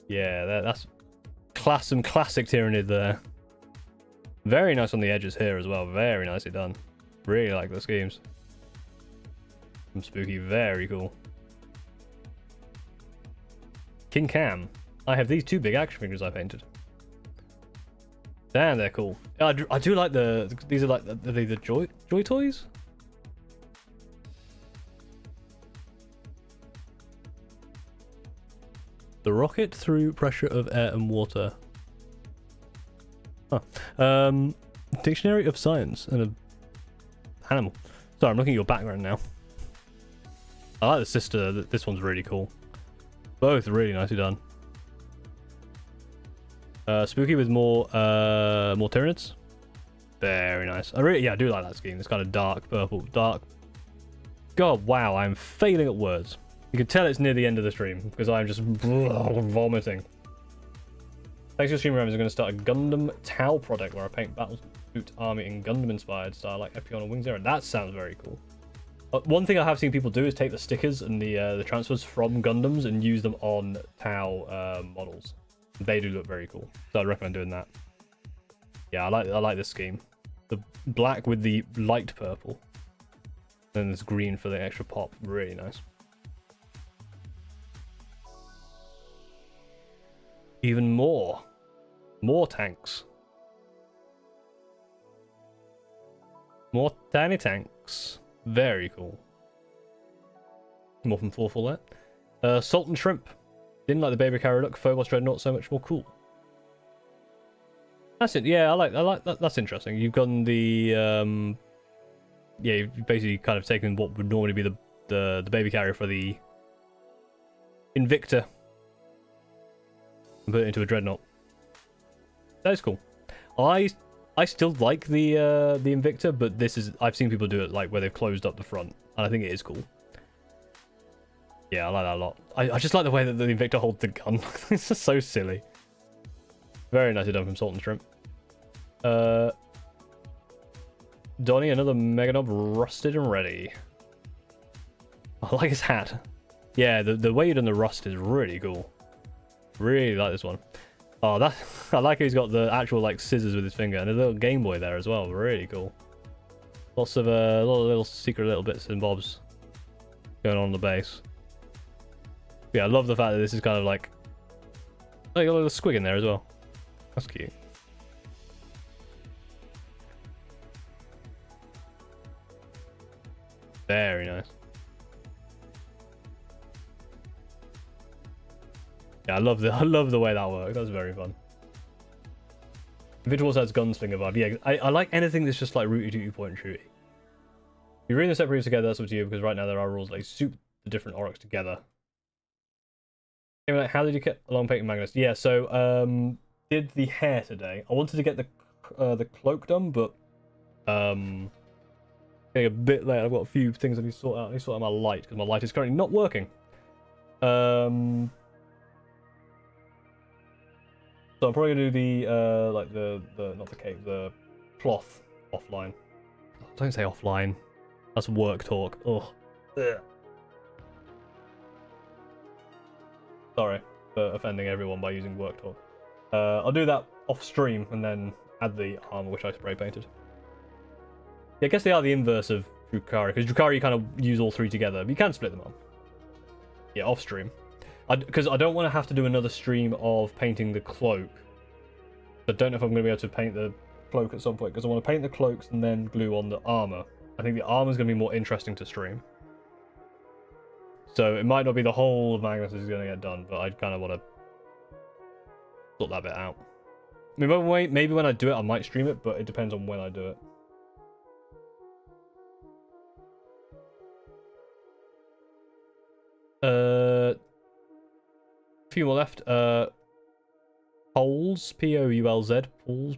Yeah, that's some classic Tyranid there. Very nice on the edges here as well. Very nicely done. Really like the schemes. Some spooky, very cool. King Cam. I have these 2 big action figures I painted. Damn, they're cool. I do like these are like the Joy Toys? The rocket through pressure of air and water. Huh. Dictionary of Science and an animal. Sorry, I'm looking at your background now. I like the sister. This one's really cool. Both really nicely done. Spooky with more Tyranids. Very nice. I do like that scheme. It's kind of dark purple. Dark. God, wow, I'm failing at words. You can tell it's near the end of the stream because I'm just vomiting. Thanks for stream, Rams. I'm going to start a Gundam Tau project where I paint Battlesuit Army in Gundam-inspired style like Epion and Wing Zero. That sounds very cool. One thing I have seen people do is take the stickers and the transfers from Gundams and use them on Tau models. They do look very cool, so I'd recommend doing that. Yeah, I like this scheme. The black with the light purple. Then there's green for the extra pop. Really nice. Even more. More tanks. More tiny tanks. Very cool. More from Thorful there. Salt and Shrimp. Didn't like the baby carrier look. Phobos Dreadnought so much more cool. That's it. Yeah, I like that. That's interesting. You've gotten the yeah, you've basically kind of taken what would normally be the baby carrier for the Invicta and put it into a Dreadnought. That is cool. I still like the Invicta, but this is, I've seen people do it like where they've closed up the front, and I think it is cool. Yeah, I like that a lot. I just like the way that the Invicta holds the gun. It's just so silly. Very nicely done from Salt and Shrimp. Donnie, another Meganob rusted and ready. I like his hat. Yeah, the way you've done the rust is really cool. Really like this one. Oh, that I like how he's got the actual like scissors with his finger and a little Game Boy there as well. Really cool. Lots of little secret little bits and bobs going on the base. Yeah, I love the fact that this is kind of like a little squig in there as well. That's cute. Very nice. Yeah, I love the way that works. That's very fun. Individuals has gunslinger vibe. Yeah, I like anything that's just like rooty tooty point and shooty. If you're reading the separate together, that's up to you, because right now there are rules like soup the different Aurochs together. Anyway, how did you get along painting Magnus? Yeah, so did the hair today. I wanted to get the cloak done, but getting a bit late. I've got a few things I need to sort out. I need to sort out my light because my light is currently not working. So I'm probably gonna do the like the not the cape, the cloth offline. Don't say offline. That's work talk. Ugh. Ugh. Sorry for offending everyone by using work talk. I'll do that off stream and then add the armor which I spray painted. Yeah, I guess they are the inverse of Drukhari, because Drukhari you kind of use all three together, but you can split them up. Yeah, off stream. Because I don't want to have to do another stream of painting the cloak. I don't know if I'm going to be able to paint the cloak at some point, because I want to paint the cloaks and then glue on the armor. I think the armor is going to be more interesting to stream. So it might not be the whole of Magnus is going to get done, but I kind of want to sort that bit out. I mean, maybe when I do it, I might stream it, but it depends on when I do it. A few more left. Poles, P-O-U-L-Z, Poles,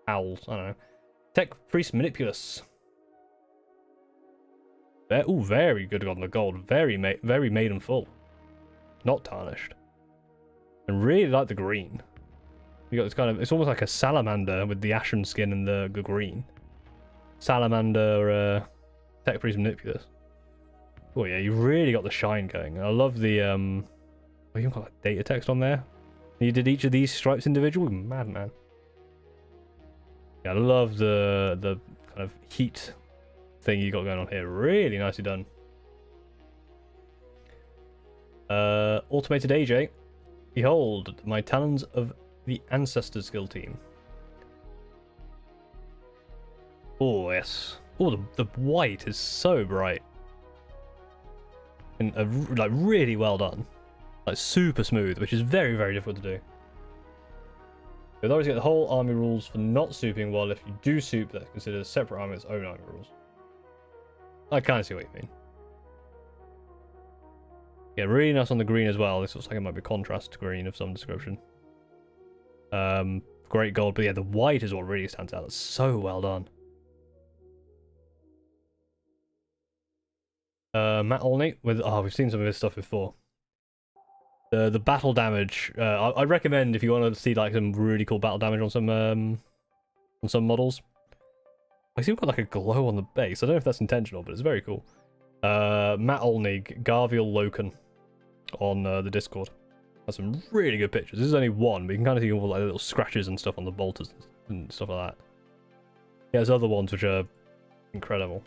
Owls, I don't know. Tech Priest Manipulus. Ooh, very good on the gold. Very maiden full. Not tarnished. And really like the green. You got this kind of, it's almost like a salamander with the ashen skin and the green. Salamander, Tech Priest Manipulus. Oh yeah, you really got the shine going. I love the oh, you've got like data text on there. You did each of these stripes individually? Madman. Yeah, I love the kind of heat thing you got going on here. Really nicely done. Automated AJ. Behold, my talons of the Ancestor skill team. Oh, yes. Oh, the white is so bright. And like really well done. Like super smooth, which is very, very difficult to do. The authorities get the whole army rules for not souping, while if you do soup, that's considered a separate army with its own army rules. I kind of see what you mean. Yeah, really nice on the green as well. This looks like it might be contrast green of some description. Great gold, but yeah, the white is what really stands out. It's so well done. Matt Olney with we've seen some of his stuff before. The battle damage. I'd recommend if you want to see like some really cool battle damage on some models. I see we've got like a glow on the base. I don't know if that's intentional, but it's very cool. Matt Olney, Garviel Loken on the Discord. That's some really good pictures. This is only one, but you can kind of see all like little scratches and stuff on the bolters and stuff like that. He has other ones which are incredible.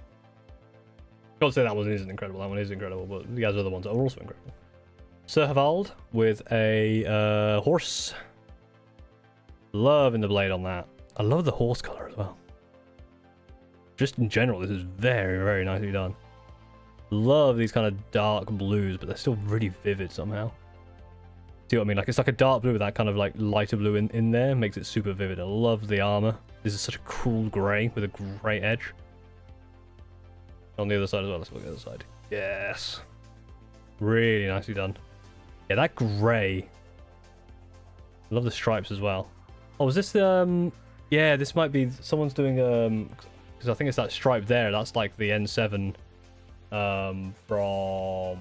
Can't say that one isn't incredible. That one is incredible, but he has other ones that are also incredible. Sir Havald with a horse. Loving the blade on that. I love the horse color as well. Just in general, this is very, very nicely done. Love these kind of dark blues, but they're still really vivid somehow. See what I mean? Like it's like a dark blue with that kind of like lighter blue in there. Makes it super vivid. I love the armor. This is such a cool grey with a great edge. On the other side as well. Let's look at the other side. Yes. Really nicely done. Yeah, that grey. I love the stripes as well. Oh, is this the... yeah, this might be... Someone's doing... because I think it's that stripe there. That's like the N7 from...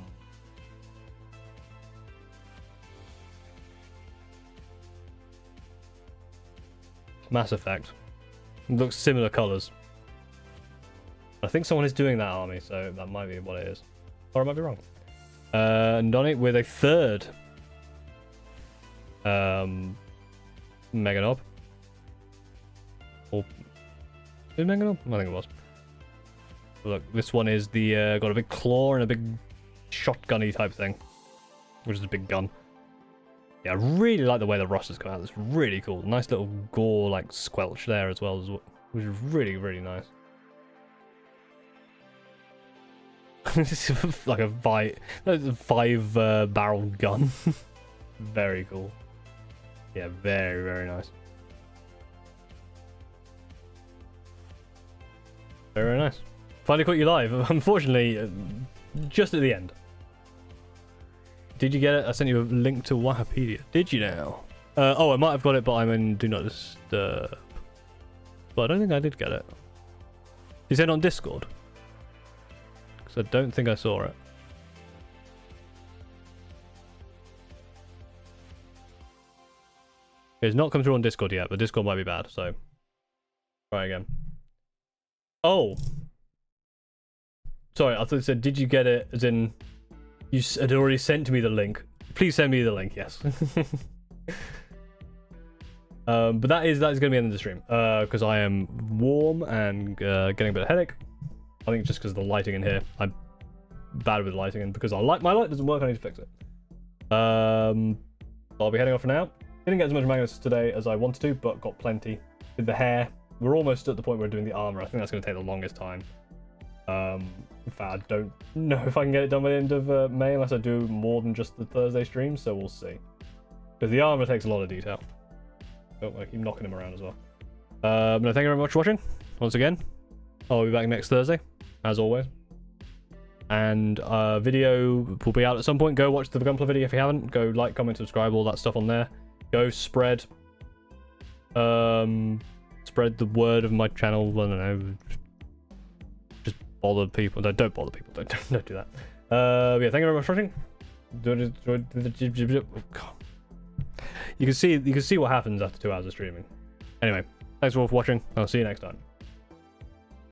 Mass Effect. It looks similar colours. I think someone is doing that army, so that might be what it is. Or I might be wrong. Nonic with a third Meganob. Or is it Meganob? I think it was. Look, this one is the got a big claw and a big shotgunny type thing, which is a big gun. Yeah, I really like the way the rosters come out. It's really cool. Nice little gore like squelch there as well, which is really, really nice. This is like a five barrel gun. Very cool. Yeah, very, very nice. Very, very nice. Finally caught you live. Unfortunately, just at the end. Did you get it? I sent you a link to Wikipedia. Did you now? Oh, I might have got it, but I'm in Do Not Disturb. But I don't think I did get it. You said on Discord? Because I don't think I saw it. It's not come through on Discord yet, but Discord might be bad, so... Try again. Oh! Sorry, I thought it said, did you get it, as in... You had already sent me the link. Please send me the link, yes. But that is going to be the end of the stream. Because I am warm and getting a bit of headache. I think just because of the lighting in here. I'm bad with lighting, and because my light doesn't work, I need to fix it. I'll be heading off for now. Didn't get as much Magnus today as I wanted to, but got plenty. With the hair, we're almost at the point where we're doing the armor. I think that's going to take the longest time. In fact, I don't know if I can get it done by the end of May unless I do more than just the Thursday stream, so we'll see. Because the armor takes a lot of detail. Oh, I keep knocking him around as well. No, thank you very much for watching. Once again, I'll be back next Thursday, as always. And video will be out at some point. Go watch the Gunpla video if you haven't. Go like, comment, subscribe, all that stuff on there. Go spread the word of my channel. I don't know. Just bother people. Don't bother people. Don't do that. Yeah, thank you very much for watching. You can see what happens after 2 hours of streaming. Anyway, thanks for all for watching. I'll see you next time.